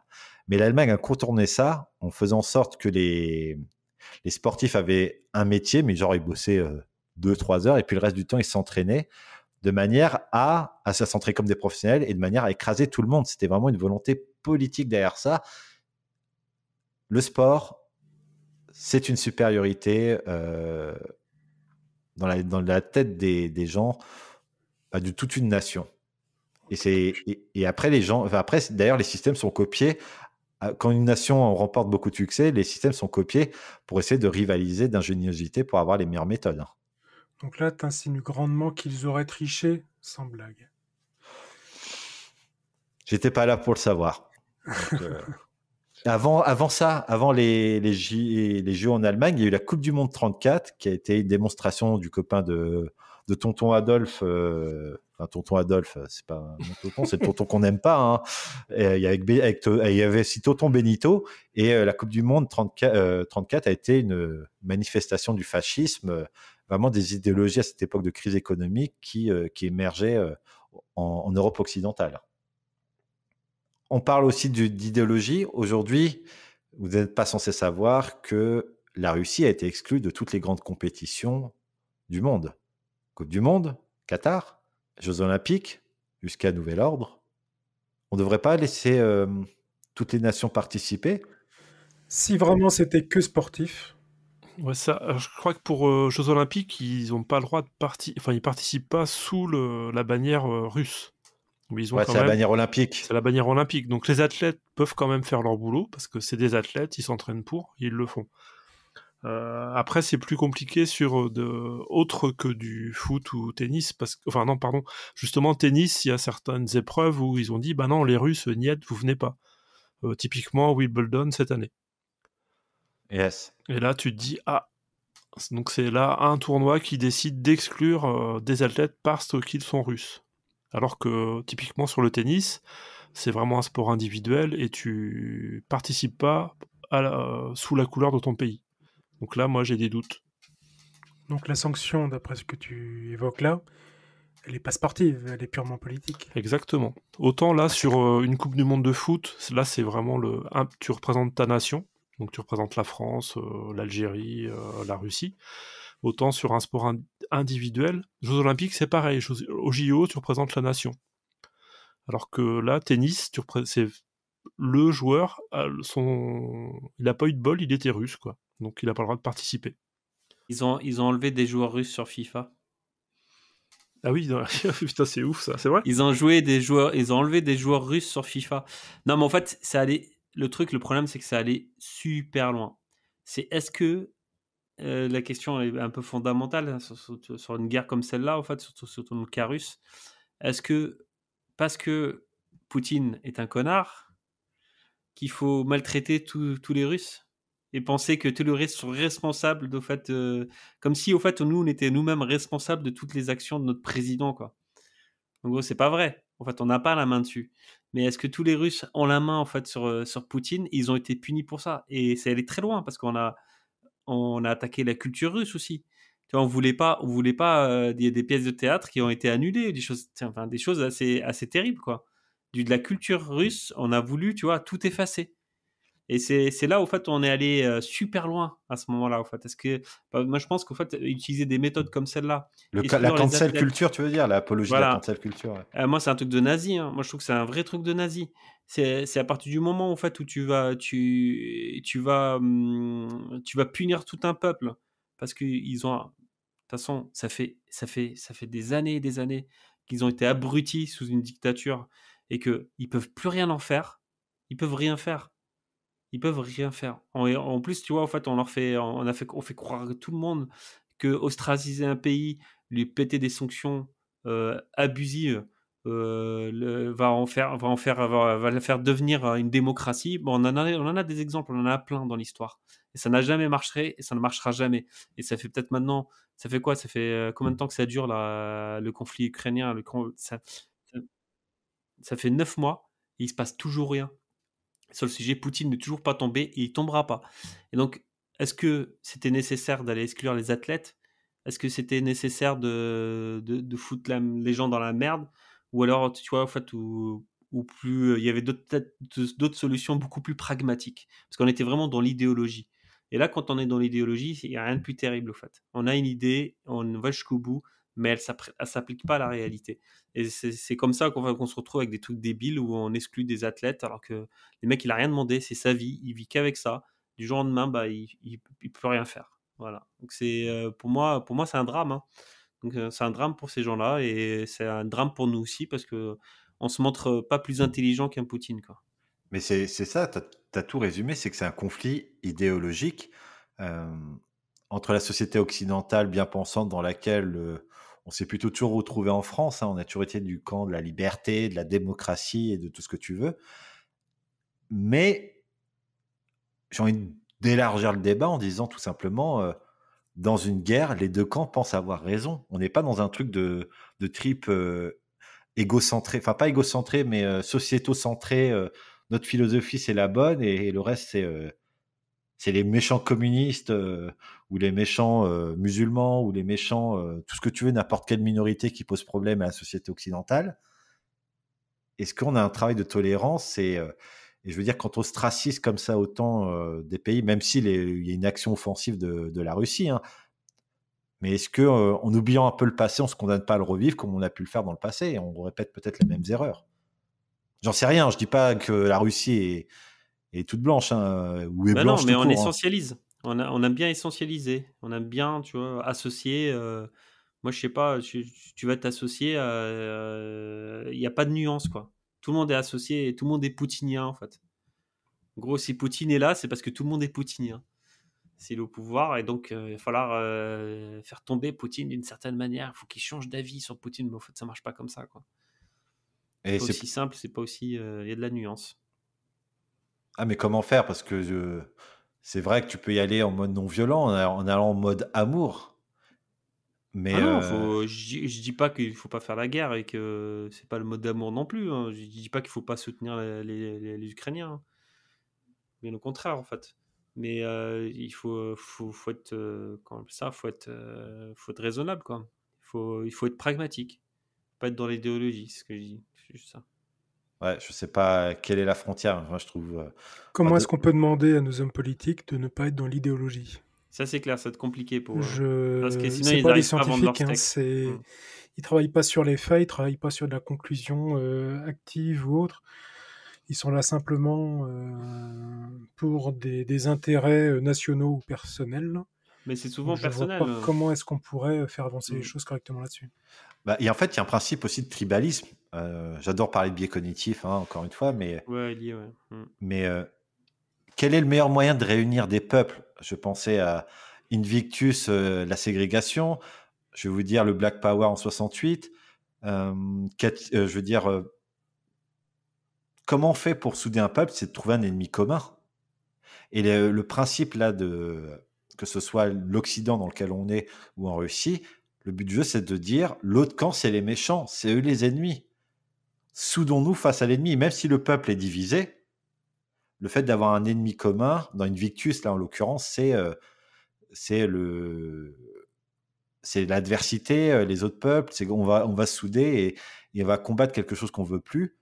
Mais l'Allemagne a contourné ça en faisant en sorte que les sportifs avaient un métier, mais genre ils bossaient 2-3 heures, et puis le reste du temps, ils s'entraînaient de manière à s'entraîner comme des professionnels et de manière à écraser tout le monde. C'était vraiment une volonté politique derrière ça. Le sport, c'est une supériorité dans la tête des gens, de toute une nation. Et après, d'ailleurs, les systèmes sont copiés. Quand une nation remporte beaucoup de succès, les systèmes sont copiés pour essayer de rivaliser d'ingéniosité pour avoir les meilleures méthodes. Donc là, tu insinues grandement qu'ils auraient triché, sans blague. J'étais pas là pour le savoir. Donc, avant ça, avant les Jeux en Allemagne, il y a eu la Coupe du Monde 34 qui a été une démonstration du copain de tonton Adolphe. Enfin, tonton Adolphe, c'est pas mon tonton, c'est le tonton qu'on n'aime pas. Hein. Et il y avait aussi tonton Benito. Et la Coupe du Monde 34 a été une manifestation du fascisme, vraiment des idéologies à cette époque de crise économique qui émergeaient en Europe occidentale. On parle aussi d'idéologie. Aujourd'hui, vous n'êtes pas censé savoir que la Russie a été exclue de toutes les grandes compétitions du monde. Coupe du Monde, Qatar, Jeux Olympiques, jusqu'à nouvel ordre. On ne devrait pas laisser toutes les nations participer? Si vraiment c'était que sportif. Ouais, ça, je crois que pour Jeux Olympiques, ils n'ont pas le droit de ils participent pas sous la bannière russe. Mais ils ont c'est la bannière olympique. C'est la bannière olympique. Donc les athlètes peuvent quand même faire leur boulot parce que c'est des athlètes, ils s'entraînent pour, ils le font. Après, c'est plus compliqué sur autre que du foot ou tennis, justement tennis, il y a certaines épreuves où ils ont dit, bah non, les Russes, niet, vous venez pas. Typiquement Wimbledon cette année. Yes. Et là, tu te dis, donc c'est là un tournoi qui décide d'exclure des athlètes parce qu'ils sont russes. Alors que typiquement sur le tennis, c'est vraiment un sport individuel et tu participes pas sous la couleur de ton pays. Donc là, moi, j'ai des doutes. Donc la sanction, d'après ce que tu évoques là, elle n'est pas sportive, elle est purement politique. Exactement. Autant là, sur une Coupe du Monde de foot, là, c'est vraiment tu représentes ta nation. Donc tu représentes la France, l'Algérie, la Russie. Autant sur un sport individuel, Jeux Olympiques, c'est pareil. Au JO, tu représentes la nation. Alors que là, tennis, c'est le joueur, il n'a pas eu de bol, il était russe, quoi. Donc il n'a pas le droit de participer. Ils ont enlevé des joueurs russes sur FIFA. Ah oui, putain, c'est ouf ça, c'est vrai. Ils ont enlevé des joueurs russes sur FIFA. Non, mais en fait, le problème, c'est que ça allait super loin. Est-ce que la question est un peu fondamentale, hein, sur une guerre comme celle-là, en fait, surtout le cas russe. Est-ce que parce que Poutine est un connard, qu'il faut maltraiter tous les Russes et penser que tous les Russes sont responsables de fait, comme si au fait nous on était nous-mêmes responsables de toutes les actions de notre président, quoi. En gros, c'est pas vrai. En fait, on n'a pas la main dessus. Mais est-ce que tous les Russes ont la main en fait sur Poutine? Ils ont été punis pour ça et c'est allé très loin parce qu'on a attaqué la culture russe aussi. Tu vois, on voulait pas des pièces de théâtre qui ont été annulées, des choses assez terribles, quoi. De la culture russe, on a voulu, tu vois, tout effacer. Et c'est là, au fait, on est allé super loin à ce moment-là, au fait. Parce que moi, je pense qu'au fait, utiliser des méthodes comme celle-là, La exclure les cancel athlètes, culture, tu veux dire, l'apologie de la voilà. cancel culture. Ouais. Moi, c'est un truc de nazi, hein. Moi, je trouve que c'est un vrai truc de nazi. C'est à partir du moment, en fait, où tu vas punir tout un peuple parce qu'ils ont, de toute façon, ça fait des années et des années qu'ils ont été abrutis sous une dictature et que ils peuvent plus rien en faire. Ils peuvent rien faire. Ils peuvent rien faire. En plus, tu vois, en fait, on fait croire à tout le monde que ostraciser un pays, lui péter des sanctions abusive, va le faire devenir une démocratie. Bon, on en a des exemples, on en a plein dans l'histoire. Et ça n'a jamais marché et ça ne marchera jamais. Et ça fait peut-être maintenant, ça fait quoi? Ça fait combien de temps que ça dure le conflit ukrainien? Ça fait 9 mois et il se passe toujours rien. Sur le sujet, Poutine n'est toujours pas tombé et il tombera pas. Et donc, est-ce que c'était nécessaire d'aller exclure les athlètes? Est-ce que c'était nécessaire de foutre les gens dans la merde? Ou alors, tu vois, en fait, ou plus, il y avait peut-être d'autres solutions beaucoup plus pragmatiques. Parce qu'on était vraiment dans l'idéologie. Et là, quand on est dans l'idéologie, il n'y a rien de plus terrible, au fait. On a une idée, on va jusqu'au bout, mais elle ne s'applique pas à la réalité. Et c'est comme ça qu'on se retrouve avec des trucs débiles où on exclut des athlètes alors que les mecs, il a rien demandé, c'est sa vie, il vit qu'avec ça. Du jour au lendemain, bah, il peut rien faire. Voilà. Donc pour moi, c'est un drame, hein. Donc c'est un drame pour ces gens-là et c'est un drame pour nous aussi parce que on se montre pas plus intelligent qu'un Poutine, quoi. Mais c'est ça, t'as tout résumé, c'est que c'est un conflit idéologique euh, entre la société occidentale bien pensante dans laquelle on s'est plutôt toujours retrouvé en France, hein, on a toujours été du camp de la liberté, de la démocratie et de tout ce que tu veux. Mais j'ai envie d'élargir le débat en disant tout simplement, dans une guerre, les deux camps pensent avoir raison. On n'est pas dans un truc de trip égocentré, enfin pas égocentré, mais sociéto-centré. Notre philosophie, c'est la bonne et le reste, c'est les méchants communistes ou les méchants musulmans ou les méchants, tout ce que tu veux, n'importe quelle minorité qui pose problème à la société occidentale. Est-ce qu'on a un travail de tolérance et je veux dire, quand on ostracise comme ça autant des pays, même s'il y a une action offensive de la Russie, hein, mais est-ce que, en oubliant un peu le passé, on se condamne pas à le revivre comme on a pu le faire dans le passé et on répète peut-être les mêmes erreurs? J'en sais rien, je dis pas que la Russie est toute blanche, hein, ou est Ben blanche non, mais tout on court, hein. essentialise. On aime bien essentialiser. On aime bien, tu vois, associer. Moi, je sais pas, tu vas t'associer à. Il n'y a pas de nuance, quoi. Tout le monde est associé et tout le monde est poutinien, en fait. En gros, si Poutine est là, c'est parce que tout le monde est poutinien. C'est le pouvoir et donc il va falloir faire tomber Poutine d'une certaine manière. Il faut qu'il change d'avis sur Poutine, mais en fait, ça marche pas comme ça, quoi. C'est Et pas c'est aussi simple, c'est pas aussi. Il y a de la nuance. Ah, mais comment faire? Parce que c'est vrai que tu peux y aller en mode non violent, en allant en mode amour. Mais Ah non, je dis pas qu'il faut pas faire la guerre et que c'est pas le mode d'amour non plus, hein. Je dis pas qu'il faut pas soutenir les Ukrainiens, hein. Bien au contraire, en fait. Mais il faut être, comment on appelle ça, faut être raisonnable, quoi. Il faut être pragmatique, pas être dans l'idéologie, c'est ce que je dis. C'est juste ça. ouais, je sais pas quelle est la frontière. Moi, je trouve. Comment Enfin, est-ce qu'on peut demander à nos hommes politiques de ne pas être dans l'idéologie? Ça, c'est clair, ça va être compliqué pour eux. Parce que sinon, C'est ils pas des n'arrivent pas à vendre leur scientifiques, hein, steak. ils travaillent pas sur les faits, ils travaillent pas sur de la conclusion active ou autre. Ils sont là simplement pour des intérêts nationaux ou personnels. Mais c'est souvent Donc, je vois personnel. pas comment est-ce qu'on pourrait faire avancer les choses correctement là-dessus. Et en fait, il y a un principe aussi de tribalisme. J'adore parler de biais cognitif, encore une fois, mais Ouais, lié, ouais. Mais quel est le meilleur moyen de réunir des peuples? Je pensais à Invictus, la ségrégation. Je vais vous dire le Black Power en 68. Je veux dire, comment on fait pour souder un peuple? C'est de trouver un ennemi commun. Et le principe là que ce soit l'Occident dans lequel on est ou en Russie, le but du jeu c'est de dire l'autre camp c'est les méchants, c'est eux les ennemis. Soudons-nous face à l'ennemi, même si le peuple est divisé. Le fait d'avoir un ennemi commun, dans Invictus, là en l'occurrence, c'est l'adversité, les autres peuples, on va se souder et on va combattre quelque chose qu'on veut plus.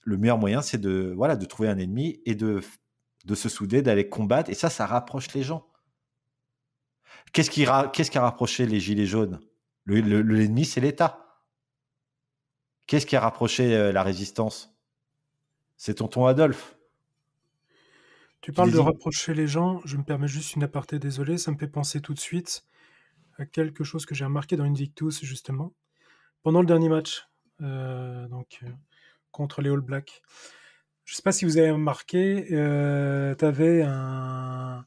Le meilleur moyen, c'est de trouver un ennemi et de se souder, d'aller combattre. Et ça rapproche les gens. Qu'est-ce qui a rapproché les Gilets jaunes? L'ennemi, c'est l'État. Qu'est-ce qui a rapproché la résistance? C'est tonton Adolphe. Tu parles de rapprocher les gens, je me permets juste une aparté, désolé, ça me fait penser tout de suite à quelque chose que j'ai remarqué dans Invictus, justement. Pendant le dernier match, contre les All Blacks, je ne sais pas si vous avez remarqué, tu avais un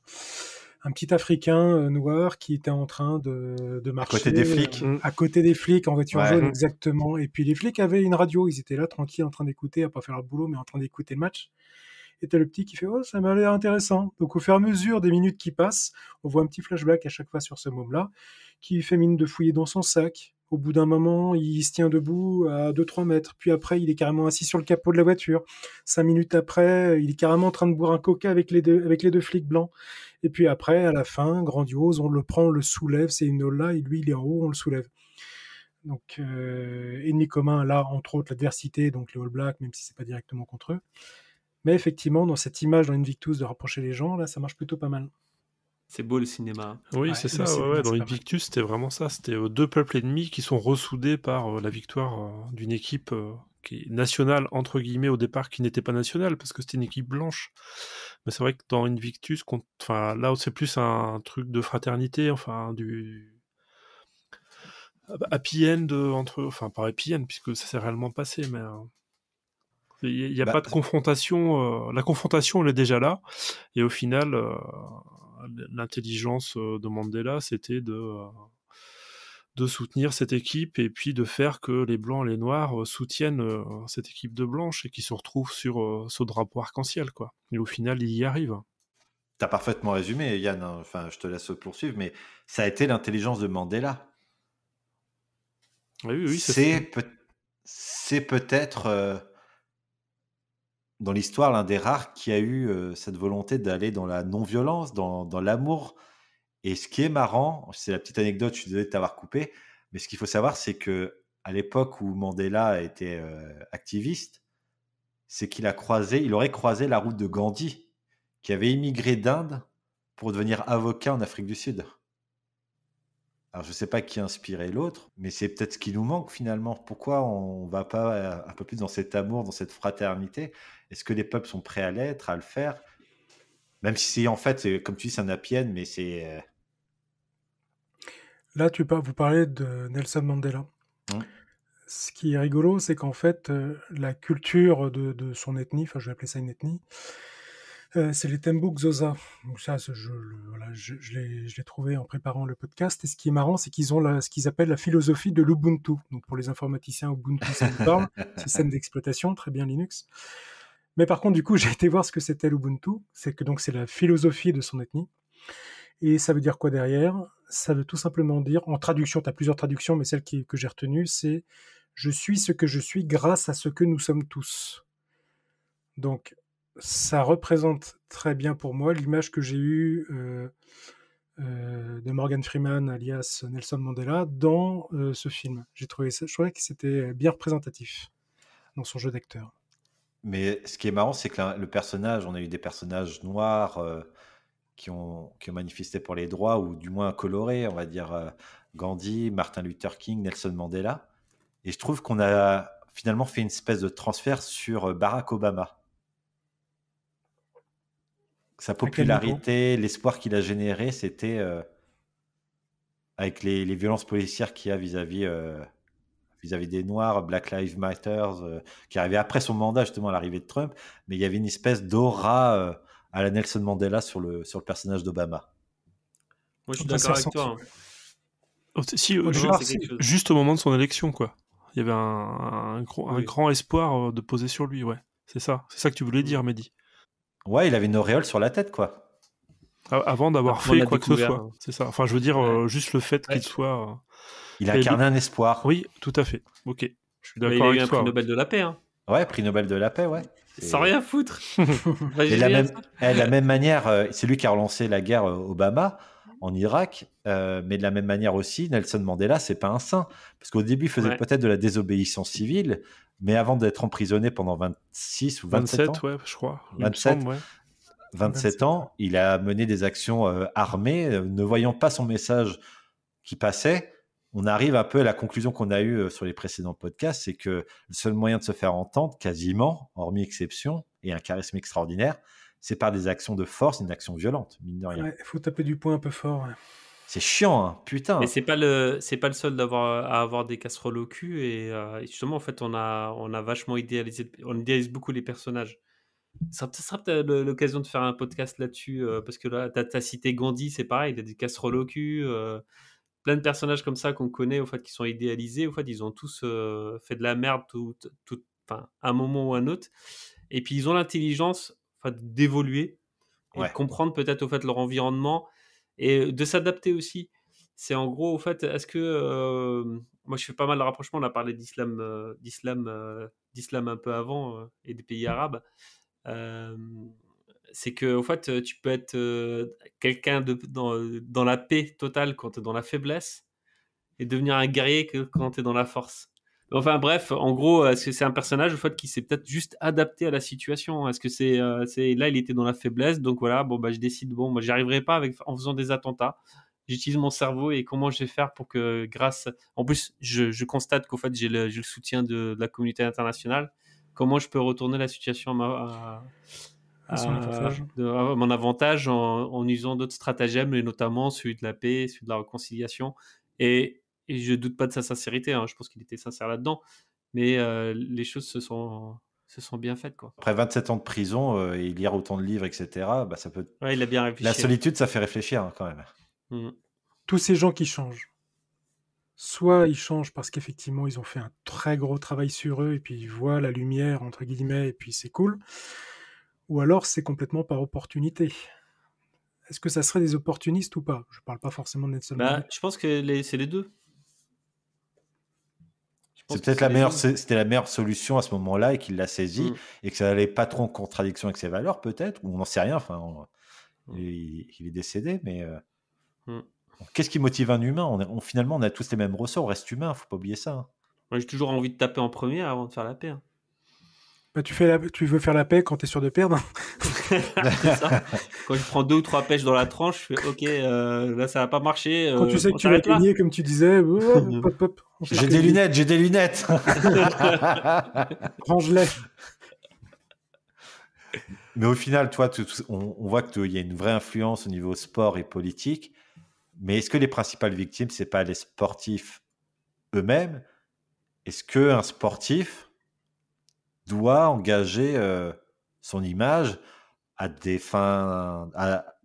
petit Africain noir qui était en train de marcher. À côté des flics. À côté des flics, en voiture jaune, exactement. Et puis les flics avaient une radio, ils étaient là, tranquilles, en train d'écouter, à pas faire leur boulot, mais en train d'écouter le match. Et t'as le petit qui fait « Oh, ça m'a l'air intéressant ». Donc au fur et à mesure des minutes qui passent, on voit un petit flashback à chaque fois sur ce môme-là, qui fait mine de fouiller dans son sac. Au bout d'un moment, il se tient debout à 2-3 mètres. Puis après, il est carrément assis sur le capot de la voiture. 5 minutes après, il est carrément en train de boire un coca avec les deux flics blancs. Et puis après, à la fin, grandiose, on le prend, on le soulève, c'est une là, et lui, il est en haut, on le soulève. Donc, ennemi commun, là, entre autres, l'adversité, donc les All Blacks, même si c'est pas directement contre eux. Mais effectivement, dans cette image dans Invictus de rapprocher les gens, là, ça marche plutôt pas mal. C'est beau le cinéma. Oui, ouais, c'est ça. Ouais, dans Invictus, c'était vraiment ça. C'était deux peuples ennemis qui sont ressoudés par la victoire d'une équipe qui est nationale, entre guillemets, au départ, qui n'était pas nationale, parce que c'était une équipe blanche. Mais c'est vrai que dans Invictus, là, c'est plus un truc de fraternité, du happy end pas happy end, puisque ça s'est réellement passé, mais... Il n'y a pas de confrontation. La confrontation, elle est déjà là. Et au final, l'intelligence de Mandela, c'était de soutenir cette équipe et puis de faire que les Blancs et les Noirs soutiennent cette équipe de Blanches et qui se retrouvent sur ce drapeau arc-en-ciel, quoi. Et au final, il y arrive. T'as parfaitement résumé, Yann. Enfin, je te laisse poursuivre, mais ça a été l'intelligence de Mandela. Oui, c'est peut-être... dans l'histoire, l'un des rares qui a eu cette volonté d'aller dans la non-violence, dans l'amour. Et ce qui est marrant, c'est la petite anecdote, je suis désolé de t'avoir coupé, mais ce qu'il faut savoir, c'est que à l'époque où Mandela était activiste, c'est qu'il aurait croisé la route de Gandhi, qui avait immigré d'Inde pour devenir avocat en Afrique du Sud. Alors, je ne sais pas qui a inspiré l'autre, mais c'est peut-être ce qui nous manque finalement. Pourquoi on ne va pas un peu plus dans cet amour, dans cette fraternité? Est-ce que les peuples sont prêts à l'être, à le faire? Même si, en fait, comme tu dis, c'est un happy end, mais c'est... Là, vous parlez de Nelson Mandela. Ce qui est rigolo, c'est qu'en fait, la culture de son ethnie, enfin, je vais appeler ça une ethnie, c'est les Tembu Xhosa. Donc ça, je l'ai trouvé en préparant le podcast. Et ce qui est marrant, c'est qu'ils ont ce qu'ils appellent la philosophie de l'Ubuntu. Donc pour les informaticiens, Ubuntu, ça me parle. Système d'exploitation, très bien Linux. Mais par contre, du coup, j'ai été voir ce que c'était l'Ubuntu. C'est la philosophie de son ethnie. Et ça veut dire quoi derrière? Ça veut tout simplement dire, en traduction, tu as plusieurs traductions, mais celle que j'ai retenue, c'est « Je suis ce que je suis grâce à ce que nous sommes tous ». Donc, ça représente très bien pour moi l'image que j'ai eue de Morgan Freeman, alias Nelson Mandela, dans ce film. Je trouvais que c'était bien représentatif dans son jeu d'acteur. Mais ce qui est marrant, c'est que le personnage, on a eu des personnages noirs qui ont manifesté pour les droits, ou du moins colorés, on va dire Gandhi, Martin Luther King, Nelson Mandela. Et je trouve qu'on a finalement fait une espèce de transfert sur Barack Obama. sa popularité, l'espoir qu'il a généré, c'était avec les violences policières qu'il y a vis-à-vis des Noirs, Black Lives Matter, qui arrivait après son mandat, justement, à l'arrivée de Trump. Mais il y avait une espèce d'aura à la Nelson Mandela sur le personnage d'Obama. Moi, je suis Bah, d'accord ça avec toi. ressentit, hein. Si, Au ju- départ, c'est quelque chose. juste au moment de son élection, quoi. Il y avait un Oui. grand espoir de poser sur lui, ouais. C'est ça que tu voulais dire, Mehdi. Ouais, il avait une auréole sur la tête, quoi. Avant d'avoir Après, on fait l'a quoi que ce découvert, soit. hein. C'est ça. Enfin, je veux dire, Ouais. juste le fait Ouais. qu'il soit. Il a Et incarné un espoir. Oui, tout à fait. Ok. Je suis Mais il d'accord a eu avec un toi. prix Nobel de la paix. Hein. Ouais, prix Nobel de la paix, ouais. Sans rien foutre. Bah, Et j'ai de la dit même, ça. de la même manière, c'est lui qui a relancé la guerre Obama en Irak, mais de la même manière aussi, Nelson Mandela, c'est pas un saint. Parce qu'au début, il faisait Ouais. peut-être de la désobéissance civile, mais avant d'être emprisonné pendant 26 ou 27 ans, 27, ouais, je crois. Il me 27, semble, ouais. 27 ans, il a mené des actions armées, ne voyant pas son message qui passait. On arrive un peu à la conclusion qu'on a eue sur les précédents podcasts, c'est que le seul moyen de se faire entendre, quasiment, hormis exception, et un charisme extraordinaire, c'est par des actions de force, une action violente, mine de rien. Ouais, faut taper du poing un peu fort. Ouais. C'est chiant, hein, putain. Et c'est pas le seul à avoir des casseroles au cul. Et justement, en fait, on a vachement idéalisé. On idéalise beaucoup les personnages. Ça sera peut-être l'occasion de faire un podcast là-dessus. Parce que là, t'as cité Gandhi, c'est pareil. Il a des casseroles au cul. Plein de personnages comme ça qu'on connaît, au fait, qui sont idéalisés. Au fait, ils ont tous fait de la merde enfin, à un moment ou un autre. Et puis, ils ont l'intelligence d'évoluer et Ouais. de comprendre peut-être au fait leur environnement et de s'adapter aussi. C'est en gros, au fait, est-ce que moi je fais pas mal de rapprochements. On a parlé d'islam un peu avant et des pays arabes. Euh, c'est que au fait, tu peux être quelqu'un dans la paix totale quand tu es dans la faiblesse et devenir un guerrier quand tu es dans la force. Enfin bref, en gros, est-ce que c'est un personnage au fait qui s'est peut-être juste adapté à la situation? Est-ce que c'est là il était dans la faiblesse, donc voilà, bon bah je décide, bon moi j'y arriverai pas en faisant des attentats. J'utilise mon cerveau et comment je vais faire pour que en plus je constate qu'au fait j'ai le soutien de la communauté internationale. Comment je peux retourner la situation À son avantage. à mon avantage en usant d'autres stratagèmes, et notamment celui de la paix, celui de la réconciliation. Et je doute pas de sa sincérité, hein, je pense qu'il était sincère là-dedans, mais les choses se sont bien faites, quoi. Après 27 ans de prison et lire autant de livres, etc., bah, ça peut... Ouais, il a bien réfléchi. La solitude, ça fait réfléchir hein, quand même. Tous ces gens qui changent, soit ils changent parce qu'effectivement ils ont fait un très gros travail sur eux et puis ils voient la lumière entre guillemets et puis c'est cool, ou alors c'est complètement par opportunité. Est-ce que ça serait des opportunistes ou pas? Je parle pas forcément de Nelson Mandela. Je pense que c'est les deux. C'est peut-être c'était la meilleure solution à ce moment-là et qu'il l'a saisi et que ça n'allait pas trop en contradiction avec ses valeurs peut-être, ou on n'en sait rien. Enfin, il est décédé, mais qu'est-ce qui motive un humain? Finalement, on a tous les mêmes ressorts, on reste humain, faut pas oublier ça. Hein. Moi, j'ai toujours envie de taper en premier avant de faire la paix. Hein. Bah, tu veux faire la paix quand tu es sûr de perdre. C'est ça. Quand je prends 2 ou 3 pêches dans la tranche, je fais OK, là ça va pas marcher. Quand tu sais que tu vas gagner, comme tu disais, hop, j'ai des lunettes. Range-les. Mais au final, toi, on voit qu'il y a une vraie influence au niveau sport et politique. Mais est-ce que les principales victimes, c'est pas les sportifs eux-mêmes? Est-ce qu'un sportif doit engager son image à des fins,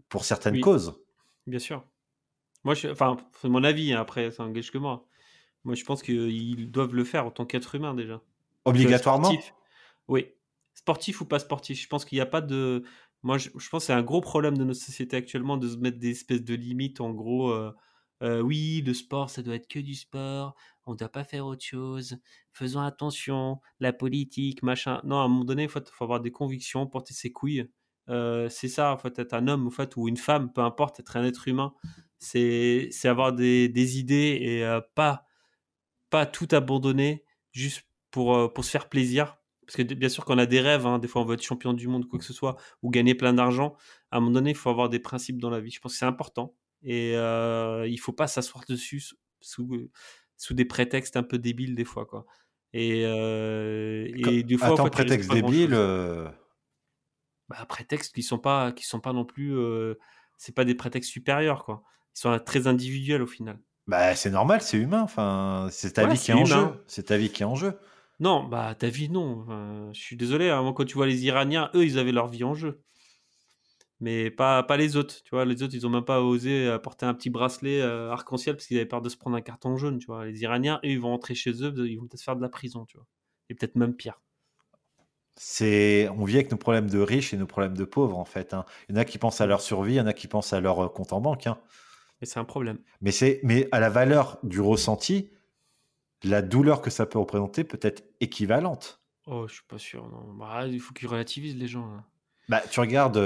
pour certaines causes? Bien sûr. Moi, c'est mon avis, hein, après, ça engage que moi. Moi, je pense qu'ils doivent le faire en tant qu'être humain déjà. Obligatoirement? Oui. Sportif ou pas sportif, je pense qu'il n'y a pas de... Moi, je pense que c'est un gros problème de notre société actuellement de se mettre des espèces de limites. En gros, oui, le sport, ça doit être que du sport. On ne doit pas faire autre chose. Faisons attention. La politique, machin. Non, à un moment donné, il faut avoir des convictions, porter ses couilles. C'est ça, en fait, être un homme, en fait, ou une femme, peu importe, être un être humain. C'est avoir des idées et pas tout abandonner juste pour se faire plaisir. Parce que bien sûr qu'on a des rêves, hein, des fois on veut être champion du monde, quoi que ce soit, ou gagner plein d'argent. À un moment donné, il faut avoir des principes dans la vie. Je pense que c'est important. Et il ne faut pas s'asseoir dessus sous des prétextes un peu débiles des fois, quoi. Et des fois, attends, prétexte débile, prétextes qui sont pas non plus. C'est pas des prétextes supérieurs, quoi. Ils sont très individuels au final. Bah, c'est normal, c'est humain. Enfin, c'est ta Ouais, vie qui c'est est en humain. jeu. C'est ta vie qui est en jeu. Non, ta vie, non. Je suis désolé, hein, moi, quand tu vois les Iraniens, eux, ils avaient leur vie en jeu. Mais pas les autres, tu vois. Les autres, ils ont même pas osé porter un petit bracelet arc-en-ciel parce qu'ils avaient peur de se prendre un carton jaune, tu vois. Les Iraniens, eux, ils vont rentrer chez eux, ils vont peut-être faire de la prison, tu vois. Et peut-être même pire. On vit avec nos problèmes de riches et nos problèmes de pauvres, en fait, hein. Il y en a qui pensent à leur survie, il y en a qui pensent à leur compte en banque, hein. Et c'est un problème. Mais à la valeur du ressenti, la douleur que ça peut représenter peut être équivalente. Oh, je suis pas sûr, non. Il faut qu'ils relativisent, les gens, là. Bah, tu regardes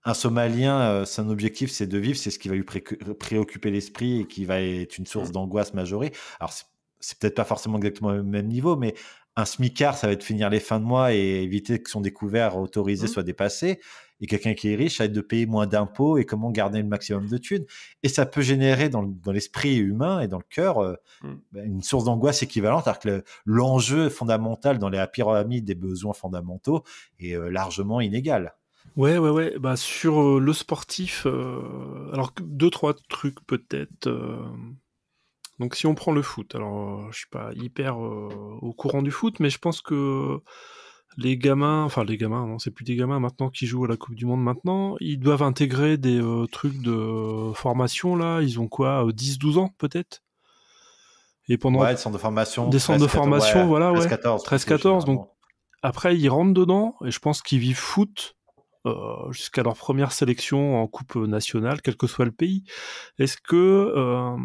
un Somalien, son objectif c'est de vivre, c'est ce qui va lui préoccuper l'esprit et qui va être une source d'angoisse majorée. Alors c'est peut-être pas forcément exactement au même niveau, mais un smicard, ça va être finir les fins de mois et éviter que son découvert autorisé soit dépassé. Et quelqu'un qui est riche, ça va être de payer moins d'impôts et comment garder le maximum de thunes. Et ça peut générer dans l'esprit humain et dans le cœur une source d'angoisse équivalente, alors que l'enjeu fondamental dans la pyramide des besoins fondamentaux est largement inégal. Ouais. Bah, sur le sportif, alors 2-3 trucs peut-être. Donc si on prend le foot, alors je suis pas hyper au courant du foot, mais je pense que les gamins, non, c'est plus des gamins maintenant qui jouent à la Coupe du Monde maintenant, ils doivent intégrer des trucs de formation là, ils ont quoi, 10-12 ans peut-être. Et pendant des centres de formation, des centres de formation, 13-14, donc après ils rentrent dedans et je pense qu'ils vivent foot jusqu'à leur première sélection en coupe nationale, quel que soit le pays. Est-ce que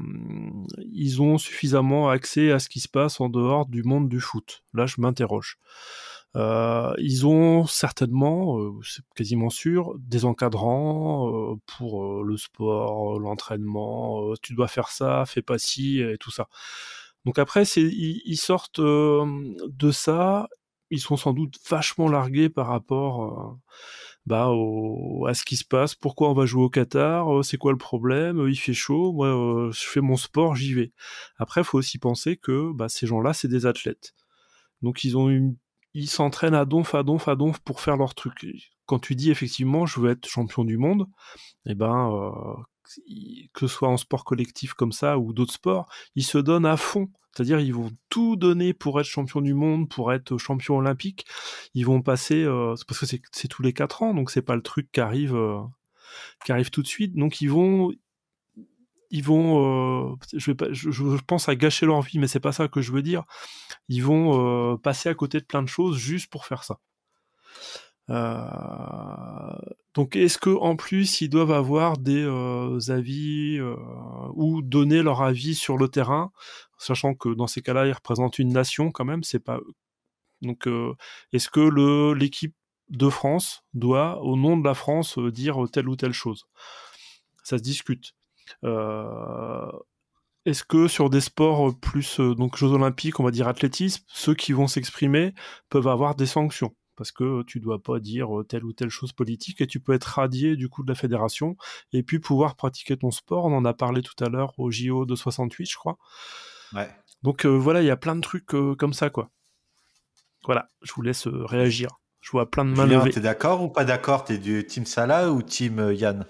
ils ont suffisamment accès à ce qui se passe en dehors du monde du foot? Là, je m'interroge. Ils ont certainement, c'est quasiment sûr, des encadrants pour le sport, l'entraînement. Tu dois faire ça, fais pas ci et tout ça. Donc après, ils sortent de ça. Ils sont sans doute vachement largués par rapport à ce qui se passe. Pourquoi on va jouer au Qatar? C'est quoi le problème? Il fait chaud. Moi, je fais mon sport, j'y vais. Après, il faut aussi penser que ces gens-là, c'est des athlètes. Donc ils s'entraînent à donf pour faire leur truc. Quand tu dis effectivement, je veux être champion du monde, que ce soit en sport collectif comme ça ou d'autres sports, ils se donnent à fond. C'est-à-dire, ils vont tout donner pour être champion du monde, pour être champion olympique. Ils vont passer, parce que c'est tous les 4 ans, donc c'est pas le truc qui arrive tout de suite. Donc ils vont, je pense à gâcher leur vie, mais c'est pas ça que je veux dire. Ils vont passer à côté de plein de choses juste pour faire ça. Donc est-ce que en plus ils doivent avoir des avis ou donner leur avis sur le terrain, sachant que dans ces cas-là ils représentent une nation quand même, c'est pas eux. Donc est-ce que l'équipe de France doit au nom de la France dire telle ou telle chose? Ça se discute. Est-ce que sur des sports plus donc Jeux Olympiques, on va dire athlétisme, ceux qui vont s'exprimer peuvent avoir des sanctions? Parce que tu dois pas dire telle ou telle chose politique et tu peux être radié du coup de la fédération et puis pouvoir pratiquer ton sport. On en a parlé tout à l'heure au JO de 68, je crois. Ouais. Donc voilà, il y a plein de trucs comme ça, quoi. Voilà, je vous laisse réagir. Je vois plein de mains levées. T'es d'accord ou pas d'accord? T'es du team Salah ou team Yann?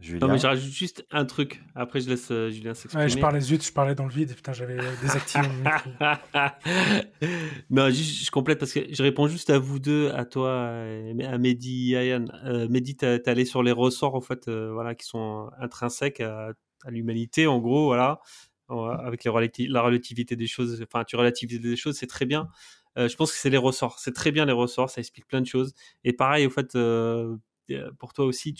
Julien. Non, mais je rajoute juste un truc. Après, je laisse Julien s'exprimer. Ouais, je parlais dans le vide. Putain, j'avais désactivé mon micro. Non, je complète parce que je réponds juste à vous deux, à toi, à Mehdi, à Yann. Mehdi, t'es allé sur les ressorts, en fait, qui sont intrinsèques à l'humanité, en gros, voilà. Avec la relativité des choses. Enfin, tu relativises des choses, c'est très bien. Je pense que c'est les ressorts. C'est très bien les ressorts, ça explique plein de choses. Et pareil, au fait, pour toi aussi,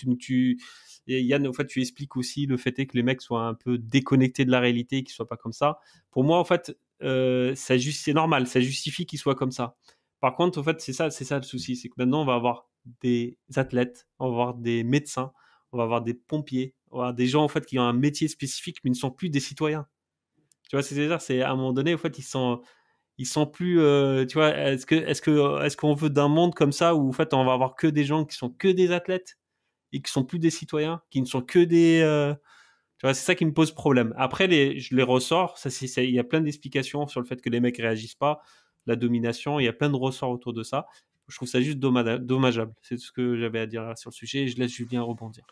et Yann, en fait, tu expliques aussi le fait que les mecs soient un peu déconnectés de la réalité, qu'ils soient pas comme ça. Pour moi, en fait, c'est normal, ça justifie qu'ils soient comme ça. Par contre, en fait, c'est ça le souci, c'est que maintenant, on va avoir des athlètes, on va avoir des médecins, on va avoir des pompiers, on va avoir des gens en fait qui ont un métier spécifique, mais ils ne sont plus des citoyens. Tu vois, c'est à un moment donné, en fait, ils sont plus. Tu vois, est-ce qu'on veut d'un monde comme ça où en fait, on va avoir que des gens qui sont que des athlètes et qui sont plus des citoyens, qui ne sont que des... Tu vois, c'est ça qui me pose problème. Après, je les ressors, il y a plein d'explications sur le fait que les mecs réagissent pas. la domination. Il y a plein de ressorts autour de ça. Je trouve ça juste dommageable. C'est tout ce que j'avais à dire sur le sujet. Et je laisse Julien rebondir.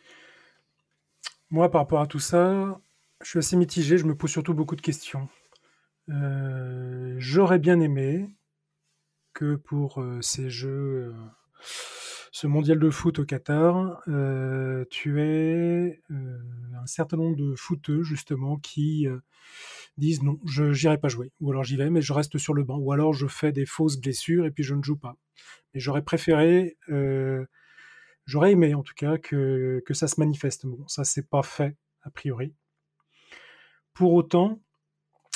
Moi, par rapport à tout ça, je suis assez mitigé. Je me pose surtout beaucoup de questions. J'aurais bien aimé que pour ces jeux, ce mondial de foot au Qatar, tu aies un certain nombre de footeux, justement, qui disent non, je n'irai pas jouer. Ou alors j'y vais, mais je reste sur le banc. Ou alors je fais des fausses blessures et puis je ne joue pas. Mais j'aurais préféré, j'aurais aimé en tout cas que ça se manifeste. Bon, ça c'est pas fait, a priori. Pour autant,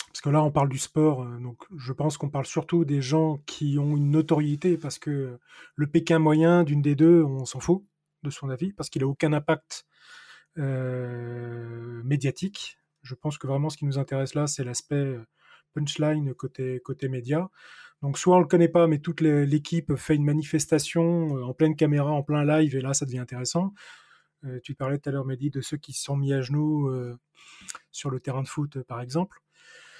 parce que là on parle du sport, donc je pense qu'on parle surtout des gens qui ont une notoriété, parce que le Pékin moyen d'une des deux, on s'en fout de son avis, parce qu'il n'a aucun impact médiatique. Je pense que vraiment ce qui nous intéresse là, c'est l'aspect punchline côté média. Donc soit on le connaît pas, mais toute l'équipe fait une manifestation en pleine caméra, en plein live, et là ça devient intéressant. Tu parlais tout à l'heure, Mehdi, de ceux qui se sont mis à genoux sur le terrain de foot, par exemple.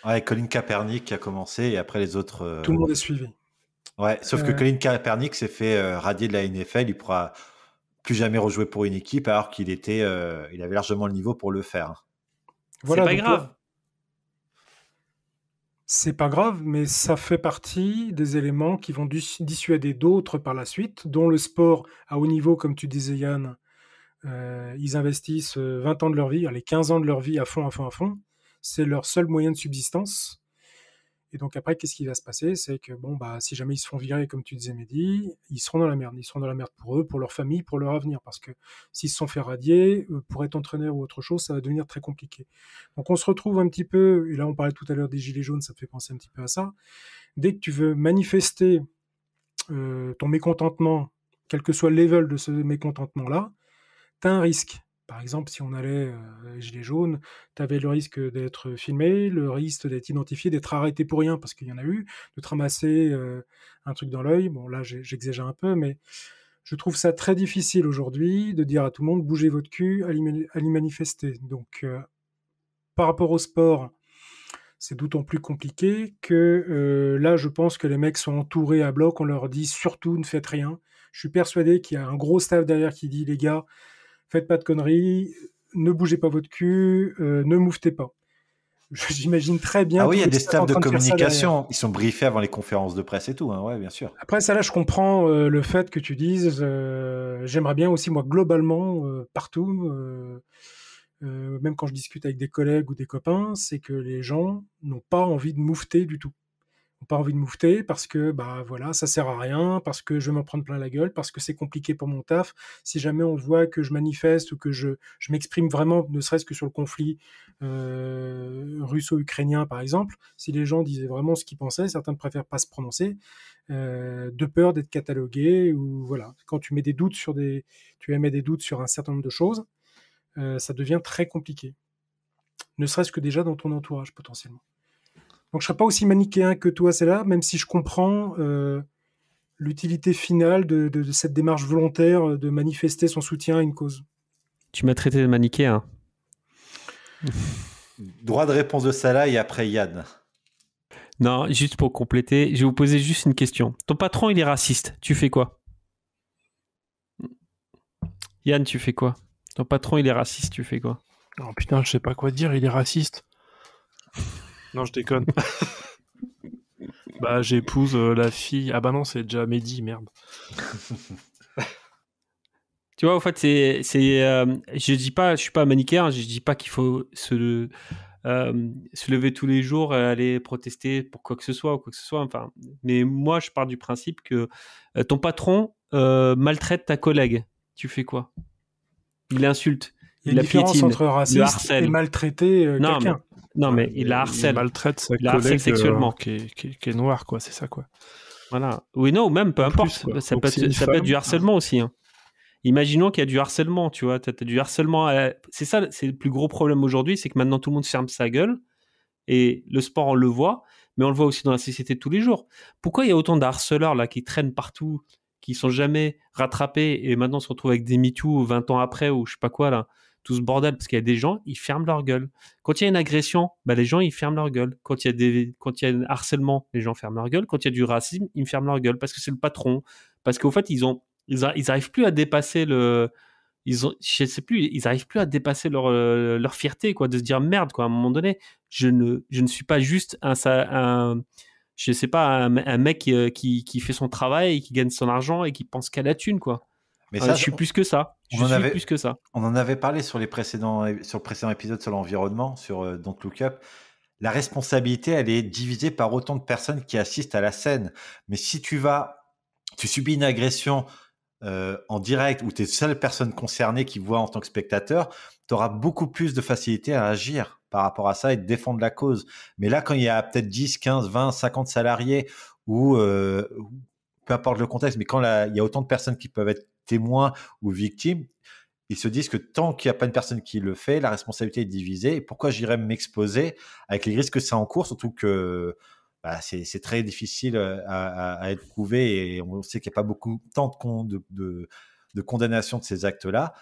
Ouais, Colin Kaepernick qui a commencé, et après les autres... Tout le monde est suivi. Ouais, sauf que Colin Kaepernick s'est fait radier de la NFL. Il pourra plus jamais rejouer pour une équipe, alors qu'il il avait largement le niveau pour le faire. Voilà, c'est pas grave. C'est pas grave, mais ça fait partie des éléments qui vont dissuader d'autres par la suite, dont le sport à haut niveau, comme tu disais, Yann. Ils investissent 20 ans de leur vie, les 15 ans de leur vie à fond. C'est leur seul moyen de subsistance. Et donc après, qu'est-ce qui va se passer? C'est que si jamais ils se font virer, comme tu disais, Mehdi, ils seront dans la merde. Ils seront dans la merde pour eux, pour leur famille, pour leur avenir. Parce que s'ils se sont fait radier, pour être entraîneur ou autre chose, ça va devenir très compliqué. Donc on se retrouve un petit peu, et là on parlait tout à l'heure des gilets jaunes, ça me fait penser un petit peu à ça. Dès que tu veux manifester ton mécontentement, quel que soit le level de ce mécontentement-là, tu as un risque. Par exemple, si on allait Gilets jaunes, tu avais le risque d'être filmé, le risque d'être identifié, d'être arrêté pour rien, parce qu'il y en a eu, de te ramasser un truc dans l'œil. Bon, là, j'exagère un peu, mais je trouve ça très difficile aujourd'hui de dire à tout le monde, bougez votre cul, allez manifester. Donc, par rapport au sport, c'est d'autant plus compliqué que là, je pense que les mecs sont entourés à bloc, on leur dit surtout ne faites rien. Je suis persuadé qu'il y a un gros staff derrière qui dit, les gars, faites pas de conneries, ne bougez pas votre cul, ne mouvetez pas. J'imagine très bien. Ah oui, il y a des staffs de communication. Ils sont briefés avant les conférences de presse et tout. Hein. Ouais, bien sûr. Après, ça là, je comprends le fait que tu dises. J'aimerais bien aussi, moi, globalement, partout, même quand je discute avec des collègues ou des copains, c'est que les gens n'ont pas envie de moufter du tout. Pas envie de moufter parce que ça sert à rien, parce que je vais m'en prendre plein la gueule, parce que c'est compliqué pour mon taf. Si jamais on voit que je manifeste ou que je m'exprime vraiment, ne serait-ce que sur le conflit russo-ukrainien par exemple, si les gens disaient vraiment ce qu'ils pensaient, certains ne préfèrent pas se prononcer de peur d'être catalogués, ou voilà. Quand tu émets des doutes sur un certain nombre de choses, ça devient très compliqué, ne serait-ce que déjà dans ton entourage potentiellement. Donc je ne serais pas aussi manichéen que toi, c'est là, même si je comprends l'utilité finale de cette démarche volontaire de manifester son soutien à une cause. Tu m'as traité de manichéen. Droit de réponse de Salah et après Yann. Non, juste pour compléter, je vais vous poser juste une question. Ton patron, il est raciste. Tu fais quoi? Yann, tu fais quoi? Ton patron, il est raciste. Tu fais quoi? Oh putain, je sais pas quoi dire, il est raciste. Non, je déconne. J'épouse la fille. Ah bah non, c'est déjà Mehdi, merde. Tu vois, en fait, je dis pas, je suis pas manichéen, je dis pas qu'il faut se lever tous les jours et aller protester pour quoi que ce soit ou quoi que ce soit. Enfin, mais moi, je pars du principe que ton patron maltraite ta collègue. Tu fais quoi? Il l'insulte. Il y a une différence entre raciste et maltraiter quelqu'un. Non, mais il la harcèle. Il maltraite sa collègue sexuellement. Qui est noire, quoi, c'est ça, quoi. Voilà. Oui, non, même, peu importe. Ça peut être du harcèlement aussi. Hein. Imaginons qu'il y a du harcèlement, tu vois. T'as du harcèlement. C'est ça, c'est le plus gros problème aujourd'hui, c'est que maintenant tout le monde ferme sa gueule. Et le sport, on le voit, mais on le voit aussi dans la société de tous les jours. Pourquoi il y a autant de harceleurs là, qui traînent partout, qui ne sont jamais rattrapés et maintenant se retrouvent avec des MeToo 20 ans après ou je sais pas quoi là? tout ce bordel, parce qu'il y a des gens, ils ferment leur gueule. Quand il y a une agression, les gens, ils ferment leur gueule. Quand il y a un harcèlement, les gens ferment leur gueule. Quand il y a du racisme, ils ferment leur gueule parce que c'est le patron. Parce qu'au fait, ils arrivent plus à dépasser ils arrivent plus à dépasser leur fierté, quoi, de se dire merde, quoi. À un moment donné, je ne suis pas juste je sais pas, un mec qui fait son travail et qui gagne son argent et qui pense qu'à la thune, quoi. Mais ça, je suis plus que ça. Plus que ça. On en avait parlé sur le précédent épisode sur l'environnement, sur Don't Look Up. La responsabilité, elle est divisée par autant de personnes qui assistent à la scène. Mais si tu subis une agression en direct où tu es seule personne concernée qui voit en tant que spectateur, tu auras beaucoup plus de facilité à agir par rapport à ça et de défendre la cause. Mais là, quand il y a peut-être 10, 15, 20, 50 salariés ou peu importe le contexte, mais quand il y a autant de personnes qui peuvent être témoins ou victimes, ils se disent que tant qu'il n'y a pas une personne qui le fait, la responsabilité est divisée. Et pourquoi j'irais m'exposer avec les risques que ça encourt, surtout que c'est très difficile à être prouvé et on sait qu'il n'y a pas tant de condamnation de ces actes-là.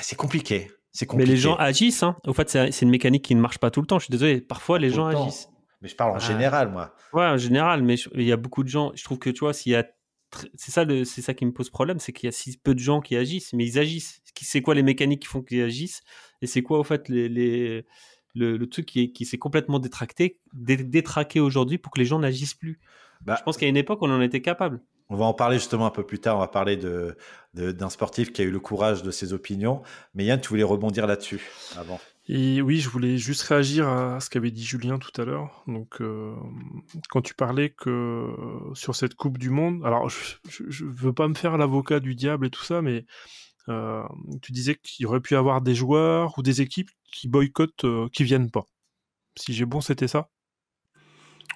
C'est compliqué. Mais les gens agissent. Hein. Au fait, c'est une mécanique qui ne marche pas tout le temps. Je suis désolé. Parfois, les gens agissent. Mais je parle en général, moi. Ouais, en général. Mais il y a beaucoup de gens. Je trouve que, tu vois, c'est ça qui me pose problème, c'est qu'il y a si peu de gens qui agissent, mais ils agissent. C'est quoi les mécaniques qui font qu'ils agissent? Et c'est quoi, au fait, le truc qui s'est complètement détraqué aujourd'hui pour que les gens n'agissent plus? Je pense qu'à une époque, on en était capable. On va en parler justement un peu plus tard. On va parler d'un sportif qui a eu le courage de ses opinions. Mais Yann, tu voulais rebondir là-dessus avant? Et oui, je voulais juste réagir à ce qu'avait dit Julien tout à l'heure. Donc, quand tu parlais que sur cette Coupe du Monde, alors je veux pas me faire l'avocat du diable et tout ça, mais tu disais qu'il y aurait pu avoir des joueurs ou des équipes qui boycottent, qui viennent pas. Si j'ai bon, c'était ça?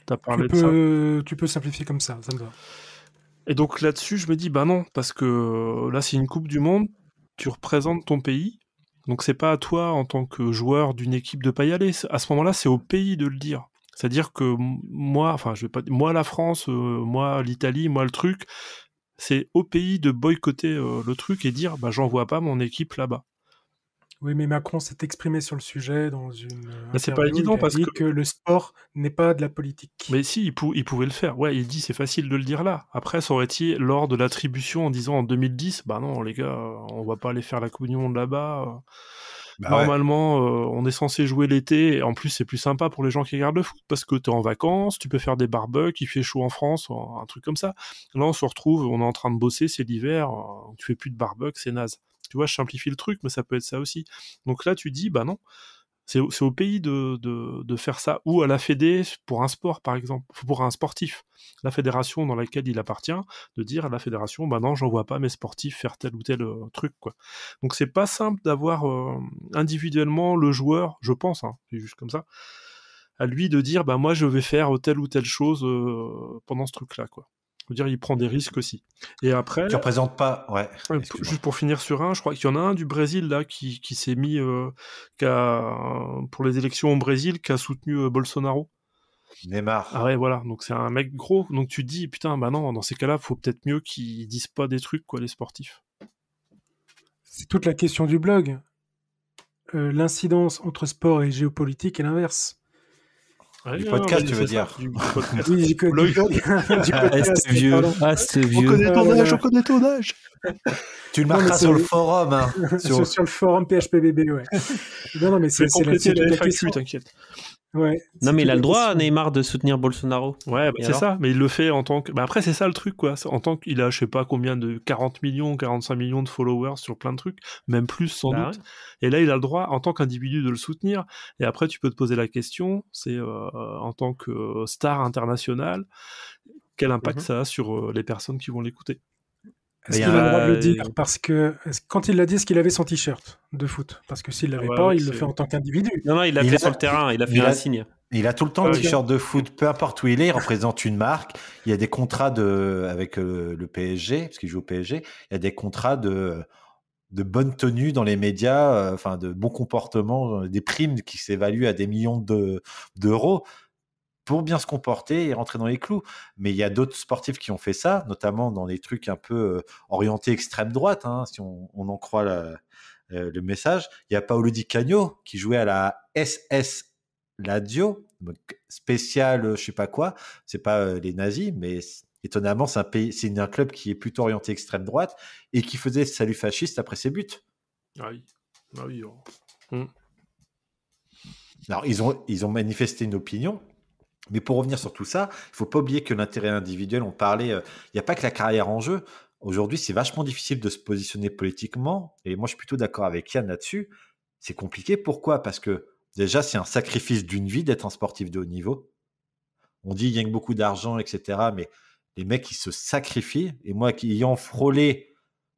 T'as parlé de ça? Tu peux simplifier comme ça me va. Et donc là-dessus, je me dis, non, parce que là, c'est une Coupe du Monde, tu représentes ton pays, donc c'est pas à toi, en tant que joueur d'une équipe, de pas y aller. À ce moment-là, c'est au pays de le dire. C'est-à-dire que moi, la France, moi, l'Italie, moi, le truc, c'est au pays de boycotter le truc et dire, j'envoie pas mon équipe là-bas. Oui, mais Macron s'est exprimé sur le sujet dans une interview. C'est pas évident parce que le sport n'est pas de la politique. Mais si, il pouvait le faire. Ouais, il dit c'est facile de le dire là. Après, ça aurait été lors de l'attribution en disant en 2010, non les gars, on va pas aller faire la Coupe du Monde là-bas. Normalement, on est censé jouer l'été. Et en plus, c'est plus sympa pour les gens qui regardent le foot parce que t'es en vacances, tu peux faire des barbecues, il fait chaud en France, un truc comme ça. Là, on se retrouve, on est en train de bosser, c'est l'hiver, tu fais plus de barbecue, c'est naze. Tu vois, je simplifie le truc, mais ça peut être ça aussi. Donc là, tu dis, non, c'est au pays de faire ça, ou à la fédé pour un sport, par exemple, pour un sportif. La fédération dans laquelle il appartient, de dire à la fédération, non, j'envoie pas mes sportifs faire tel ou tel truc, quoi. Donc c'est pas simple d'avoir individuellement le joueur, je pense, c'est juste comme ça, à lui de dire, moi je vais faire telle ou telle chose pendant ce truc-là, quoi. Je veux dire, il prend des risques aussi. Et après... Tu représentes pas... Ouais. Juste pour finir sur je crois qu'il y en a un du Brésil, là, qui s'est mis... pour les élections au Brésil, qui a soutenu Bolsonaro. Neymar. Ah ouais, voilà. Donc c'est un mec gros. Donc tu te dis, putain, non, dans ces cas-là, faut peut-être mieux qu'ils disent pas des trucs, quoi, les sportifs. C'est toute la question du blog. L'incidence entre sport et géopolitique est l'inverse. Du podcast, tu veux dire? Oui, du blog. C'est vieux. On connaît ton âge. Tu le marqueras sur le forum. Sur le forum PHPBB, ouais. Non, mais c'est la FAQ, t'inquiète. Ouais, non, mais il a le droit, Neymar, de soutenir Bolsonaro. Ouais, c'est ça, mais il le fait en tant que... après, c'est ça le truc, quoi. En tant qu'il a, je sais pas combien de 40 millions, 45 millions de followers sur plein de trucs, même plus sans doute. Ouais. Et là, il a le droit, en tant qu'individu, de le soutenir. Et après, tu peux te poser la question, c'est en tant que star internationale, quel impact ça a sur les personnes qui vont l'écouter. Est-ce qu'il a le droit de le dire? Parce que quand il l'a dit, est-ce qu'il avait son t-shirt de foot? Parce que s'il l'avait pas, il le fait en tant qu'individu. Non, il l'a fait sur le terrain, il a fait un signe. Il a tout le temps le t-shirt de foot, peu importe où il est, il représente une marque. Il y a des contrats avec le PSG, parce qu'il joue au PSG, il y a des contrats de bonne tenue dans les médias, de bon comportement, des primes qui s'évaluent à des millions d'euros. Pour bien se comporter et rentrer dans les clous. Mais il y a d'autres sportifs qui ont fait ça, notamment dans des trucs un peu orientés extrême droite, si on en croit le message. Il y a Paolo Di Canio qui jouait à la SS Lazio, spécial, je sais pas quoi. C'est pas les nazis, mais étonnamment, c'est un club qui est plutôt orienté extrême droite et qui faisait salut fasciste après ses buts. Ah oui. Alors, ils ont manifesté une opinion, mais pour revenir sur tout ça, il faut pas oublier que l'intérêt individuel, on parlait, il n'y a pas que la carrière en jeu. Aujourd'hui, c'est vachement difficile de se positionner politiquement, et moi, je suis plutôt d'accord avec Yann là-dessus. C'est compliqué. Pourquoi ? Parce que déjà, c'est un sacrifice d'une vie d'être un sportif de haut niveau. On dit qu'il gagne beaucoup d'argent, etc., mais les mecs, ils se sacrifient. Et moi, ayant frôlé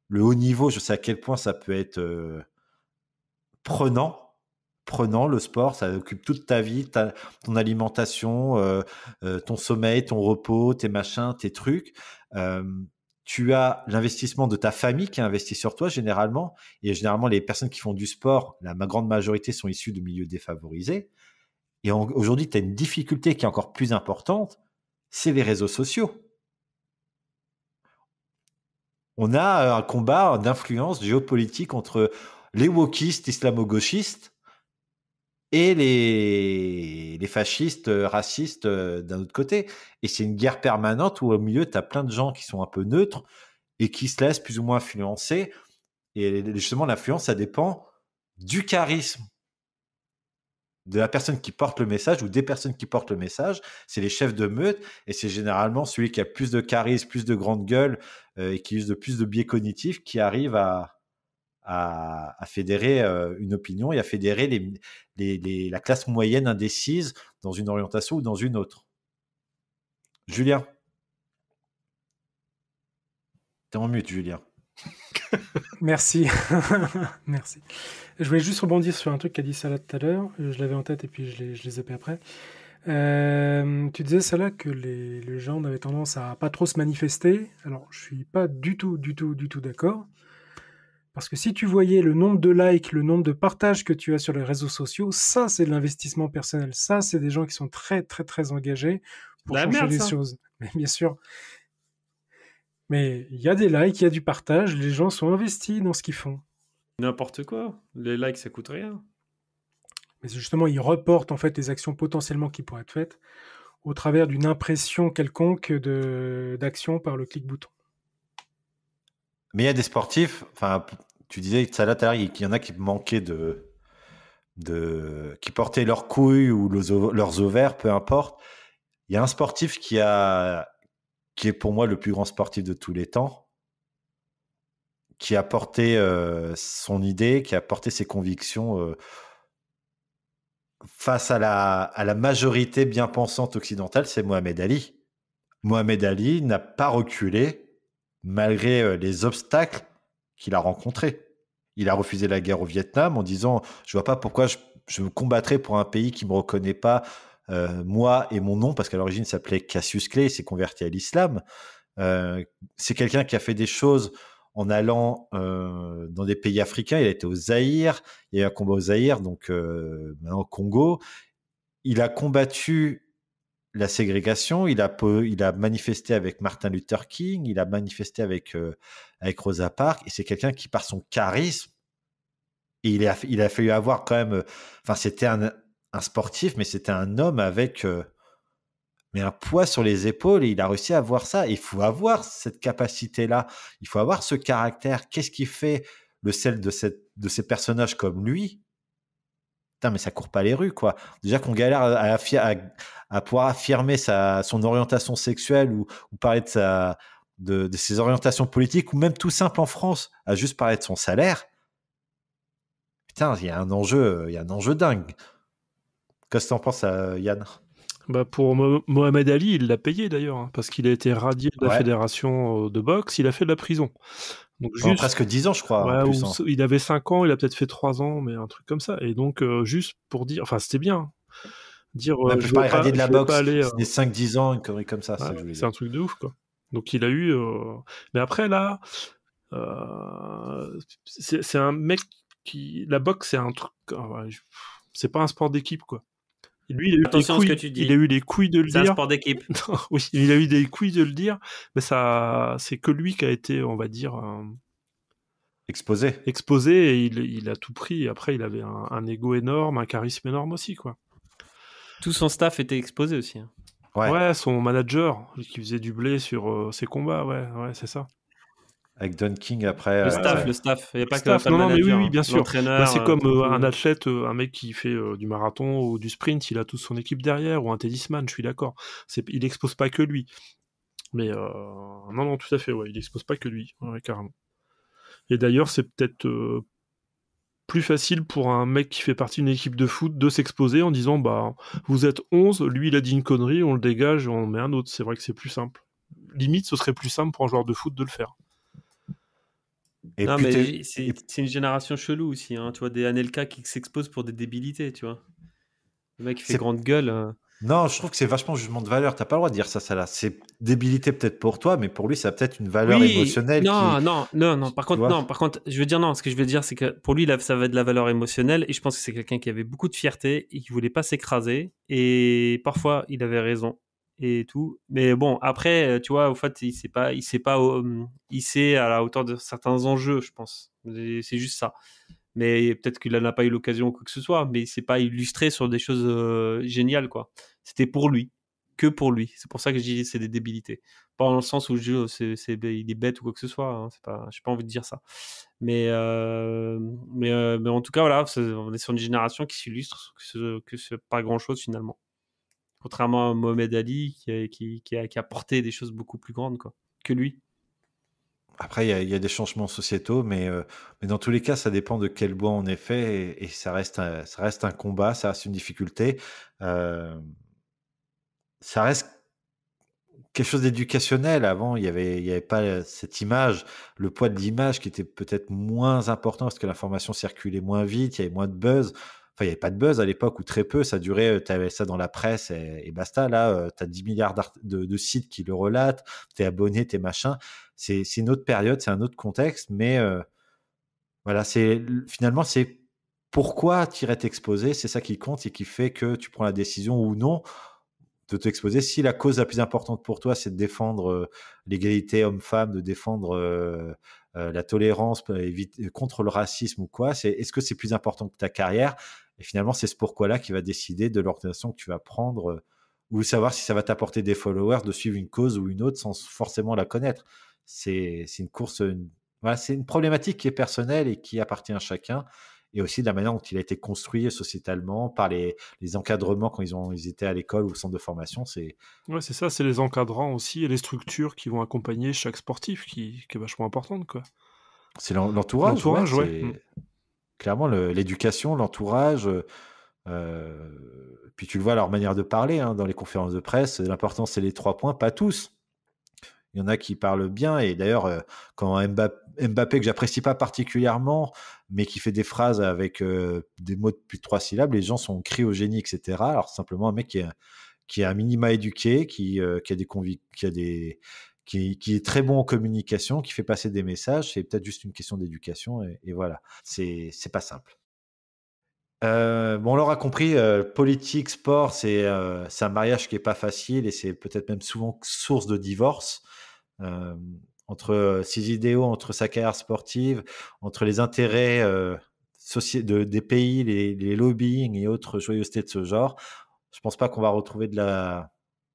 le haut niveau, je sais à quel point ça peut être prenant, le sport, ça occupe toute ta vie, ton alimentation, ton sommeil, ton repos, tes machins, tes trucs. Tu as l'investissement de ta famille qui investit sur toi généralement. Et généralement, les personnes qui font du sport, la grande majorité sont issues de milieux défavorisés. Et aujourd'hui, tu as une difficulté qui est encore plus importante, c'est les réseaux sociaux. On a un combat d'influence géopolitique entre les wokistes islamo-gauchistes et les fascistes racistes d'un autre côté. Et c'est une guerre permanente où au milieu, tu as plein de gens qui sont un peu neutres et qui se laissent plus ou moins influencer. Et justement, l'influence, ça dépend du charisme de la personne qui porte le message ou des personnes qui portent le message. C'est les chefs de meute et c'est généralement celui qui a plus de charisme, plus de grande gueule et qui use de plus de biais cognitifs qui arrive à fédérer une opinion et à fédérer la classe moyenne indécise dans une orientation ou dans une autre. Julien. T'es en mute, Julien. Merci. Merci. Je voulais juste rebondir sur un truc qu'a dit Salah tout à l'heure. Je l'avais en tête et puis je l'ai zappé après. Tu disais, Salah, que les gens avaient tendance à pas trop se manifester. Alors, je suis pas du tout d'accord. Parce que si tu voyais le nombre de likes, le nombre de partages que tu as sur les réseaux sociaux, ça, c'est de l'investissement personnel. Ça, c'est des gens qui sont très, très, très engagés pour changer les choses. Mais bien sûr. Mais il y a des likes, il y a du partage, les gens sont investis dans ce qu'ils font. N'importe quoi. Les likes, ça coûte rien. Mais justement, ils reportent en fait les actions potentiellement qui pourraient être faites au travers d'une impression quelconque d'action par le clic-bouton. Mais il y a des sportifs, enfin, tu disais, Salah, tout à l'heure, qu'il y en a qui manquaient qui portaient leurs couilles ou leurs ovaires, peu importe. Il y a un sportif qui est pour moi le plus grand sportif de tous les temps, qui a porté son idée, qui a porté ses convictions face à la majorité bien pensante occidentale, c'est Mohamed Ali. Mohamed Ali n'a pas reculé malgré les obstacles qu'il a rencontrés. Il a refusé la guerre au Vietnam en disant « Je vois pas pourquoi je me combattrais pour un pays qui me reconnaît pas moi et mon nom », parce qu'à l'origine, il s'appelait Cassius Clay, il s'est converti à l'islam. C'est quelqu'un qui a fait des choses en allant dans des pays africains. Il a été au Zaïre, il y a eu un combat au Zaïre, donc maintenant au Congo. Il a combattu la ségrégation, il a manifesté avec Martin Luther King, il a manifesté avec Rosa Parks, et c'est quelqu'un qui, par son charisme, et il a fallu avoir quand même, enfin c'était un sportif, mais c'était un homme avec mais un poids sur les épaules, et il a réussi à avoir ça. Et il faut avoir cette capacité-là, il faut avoir ce caractère. Qu'est-ce qui fait le sel de ces personnages comme lui? Putain, mais ça court pas les rues, quoi. Déjà qu'on galère à pouvoir affirmer son orientation sexuelle ou parler de ses orientations politiques, ou même tout simple en France, à juste parler de son salaire. Putain, il y a un enjeu dingue. Qu'est-ce que t'en penses, Yann? Bah pour Mohamed Ali, il l'a payé d'ailleurs, hein, parce qu'il a été radié de la fédération de boxe, il a fait de la prison. Donc juste, presque 10 ans, je crois. Ouais, en plus, il avait 5 ans, il a peut-être fait 3 ans, mais un truc comme ça. Et donc, juste pour dire, enfin, c'était bien. Dire, je vais radié de la boxe, c'était 5-10 ans, une connerie comme ça. Ouais, c'est un truc de ouf, quoi. Donc, il a eu. Mais après, là, c'est un mec qui. La boxe, c'est un truc. C'est pas un sport d'équipe, quoi. Lui, il a eu les couilles de le dire. C'est un sport d'équipe. Oui, il a eu des couilles de le dire, mais ça, c'est que lui qui a été, on va dire, Exposé. Et il a tout pris. Et après, il avait un ego énorme, un charisme énorme aussi, quoi. Tout son staff était exposé aussi. Hein. Ouais, son manager qui faisait du blé sur ses combats, ouais, c'est ça. Avec Don King après. Le staff. Il n'y a pas staff, que le manager. Oui, bien sûr. L'entraîneur. C'est comme un athlète, un mec qui fait du marathon ou du sprint, il a toute son équipe derrière, ou un tennisman, je suis d'accord. Il expose pas que lui. Mais non, tout à fait, ouais, il expose pas que lui, ouais, carrément. Et d'ailleurs, c'est peut-être plus facile pour un mec qui fait partie d'une équipe de foot de s'exposer en disant vous êtes 11, lui il a dit une connerie, on le dégage, on met un autre. C'est vrai que c'est plus simple. Limite, ce serait plus simple pour un joueur de foot de le faire. Et non, mais c'est une génération chelou aussi. Hein. Tu vois, des Anelka qui s'exposent pour des débilités, tu vois. Le mec qui fait grande gueule. Non, je trouve que c'est vachement jugement de valeur. T'as pas le droit de dire ça là. C'est débilité peut-être pour toi, mais pour lui, ça a peut-être une valeur émotionnelle. Non. Par contre, je veux dire non. Ce que je veux dire, c'est que pour lui, ça va être de la valeur émotionnelle. Et je pense que c'est quelqu'un qui avait beaucoup de fierté et qui voulait pas s'écraser. Et parfois, il avait raison et tout. Mais bon, après, tu vois, au fait, il sait à la hauteur de certains enjeux, je pense. C'est juste ça. Mais peut-être qu'il n'a pas eu l'occasion ou quoi que ce soit, mais c'est pas illustré sur des choses géniales, quoi. C'était pour lui, que pour lui. C'est pour ça que je dis c'est des débilités. Pas dans le sens où il est bête ou quoi que ce soit. Hein. J'ai pas envie de dire ça. Mais en tout cas, voilà, on est sur une génération qui s'illustre que c'est pas grand-chose finalement. Contrairement à Mohamed Ali qui a porté des choses beaucoup plus grandes, quoi, que lui. Après, il y a des changements sociétaux, mais dans tous les cas, ça dépend de quel bois on est fait et ça reste un combat, ça reste une difficulté. Ça reste quelque chose d'éducationnel. Avant, il y avait pas cette image, le poids de l'image qui était peut-être moins important parce que l'information circulait moins vite, il y avait moins de buzz. Enfin, il n'y avait pas de buzz à l'époque ou très peu, ça durait, tu avais ça dans la presse et basta. Là, tu as 10 milliards de sites qui le relatent, tu es abonné, tu es machin. C'est une autre période, c'est un autre contexte, mais voilà, finalement, c'est pourquoi tu irais t'exposer, c'est ça qui compte et qui fait que tu prends la décision ou non de t'exposer. Si la cause la plus importante pour toi, c'est de défendre l'égalité homme-femme, de défendre la tolérance contre le racisme ou quoi, est-ce que c'est plus important que ta carrière? Et finalement, c'est ce pourquoi-là qui va décider de l'orientation que tu vas prendre ou savoir si ça va t'apporter des followers, de suivre une cause ou une autre sans forcément la connaître. C'est une course, voilà, c'est une problématique qui est personnelle et qui appartient à chacun. Et aussi de la manière dont il a été construit sociétalement par les encadrements quand ils étaient à l'école ou au centre de formation. Ouais, c'est ça, c'est les encadrants aussi et les structures qui vont accompagner chaque sportif qui est vachement importante, quoi. C'est l'entourage. L'entourage, ouais. Clairement, l'éducation, l'entourage. Puis tu le vois à leur manière de parler dans les conférences de presse. L'important, c'est les 3 points, pas tous. Il y en a qui parlent bien. Et d'ailleurs, quand Mbappé, que j'apprécie pas particulièrement, mais qui fait des phrases avec des mots de plus de 3 syllabes, les gens sont cryogéniques, etc. Alors, simplement un mec qui est un minima éduqué, qui est très bon en communication, qui fait passer des messages. C'est peut-être juste une question d'éducation. Et voilà, c'est pas simple. On l'aura compris, politique, sport, c'est un mariage qui est pas facile et c'est peut-être même souvent source de divorce entre ses idéaux, entre sa carrière sportive, entre les intérêts des pays, les lobbying et autres joyeusetés de ce genre. Je pense pas qu'on va retrouver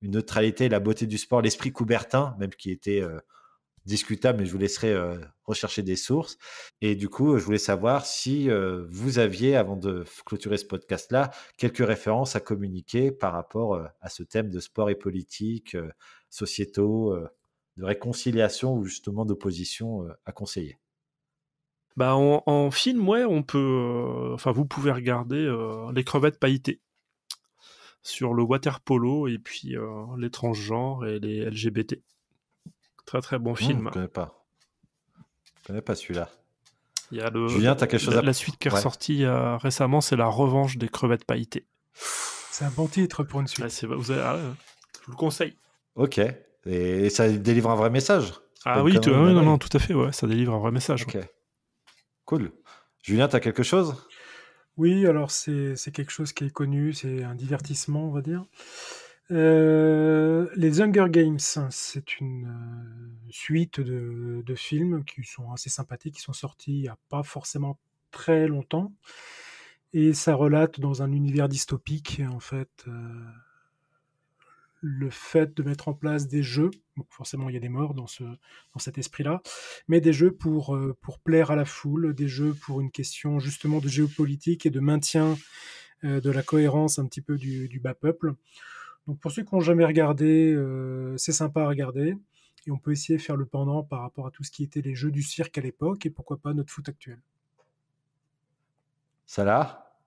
une neutralité, la beauté du sport, l'esprit Coubertin, même qui était discutable, mais je vous laisserai rechercher des sources. Et du coup, je voulais savoir si vous aviez, avant de clôturer ce podcast-là, quelques références à communiquer par rapport à ce thème de sport et politique, sociétaux, de réconciliation ou justement d'opposition à conseiller. En film, ouais, on peut. Vous pouvez regarder Les crevettes pailletées sur le water polo et puis les transgenres et les LGBT. Très très bon film. Je connais pas celui-là. Il y a Julien, t'as quelque chose la suite qui est ressortie récemment, c'est La revanche des crevettes pailletées. C'est un bon titre pour une suite. Je vous le conseille. Ok. Et ça délivre un vrai message. Oui, non, tout à fait, ouais, ça délivre un vrai message. Ok. Ouais. Cool. Julien, t'as quelque chose ? Oui, alors c'est quelque chose qui est connu, c'est un divertissement, on va dire. Les Hunger Games, c'est une suite de films qui sont assez sympathiques, qui sont sortis il n'y a pas forcément très longtemps. Et ça relate dans un univers dystopique, en fait, le fait de mettre en place des jeux. Bon, forcément, il y a des morts dans cet esprit-là, mais des jeux pour plaire à la foule, des jeux pour une question justement de géopolitique et de maintien de la cohérence un petit peu du bas peuple. Donc pour ceux qui n'ont jamais regardé, c'est sympa à regarder. Et on peut essayer de faire le pendant par rapport à tout ce qui était les jeux du cirque à l'époque et pourquoi pas notre foot actuel. Salah?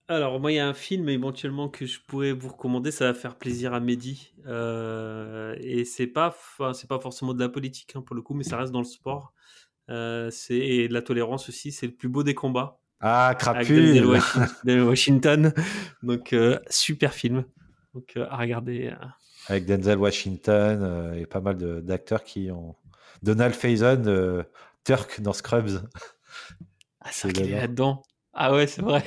Alors, moi, il y a un film éventuellement que je pourrais vous recommander. Ça va faire plaisir à Mehdi. Et c'est pas forcément de la politique, hein, pour le coup, mais ça reste dans le sport. Et de la tolérance aussi. C'est Le plus beau des combats. Ah, Avec Denzel crapule! Washington. Donc, super film. Donc, à regarder. Avec Denzel Washington et pas mal d'acteurs qui ont... Donald Faison, Turk dans Scrubs. Ah, c'est vrai qu'il est là-dedans. Ah ouais, c'est vrai.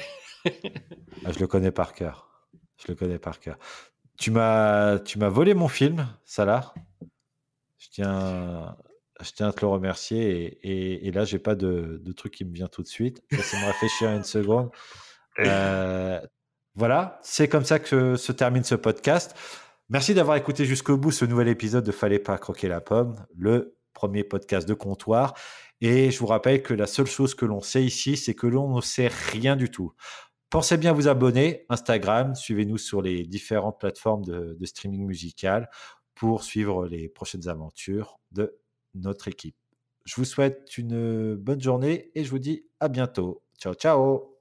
Ah, je le connais par cœur. Tu m'as volé mon film, Salah. Je tiens à te le remercier. Et là, j'ai pas de truc qui me vient tout de suite. Laissez-moi réfléchir une seconde. Voilà, c'est comme ça que se termine ce podcast. Merci d'avoir écouté jusqu'au bout ce nouvel épisode de Fallait pas croquer la pomme, le premier podcast de comptoir. Et je vous rappelle que la seule chose que l'on sait ici, c'est que l'on ne sait rien du tout. Pensez bien à vous abonner, Instagram, suivez-nous sur les différentes plateformes de streaming musical pour suivre les prochaines aventures de notre équipe. Je vous souhaite une bonne journée et je vous dis à bientôt. Ciao, ciao!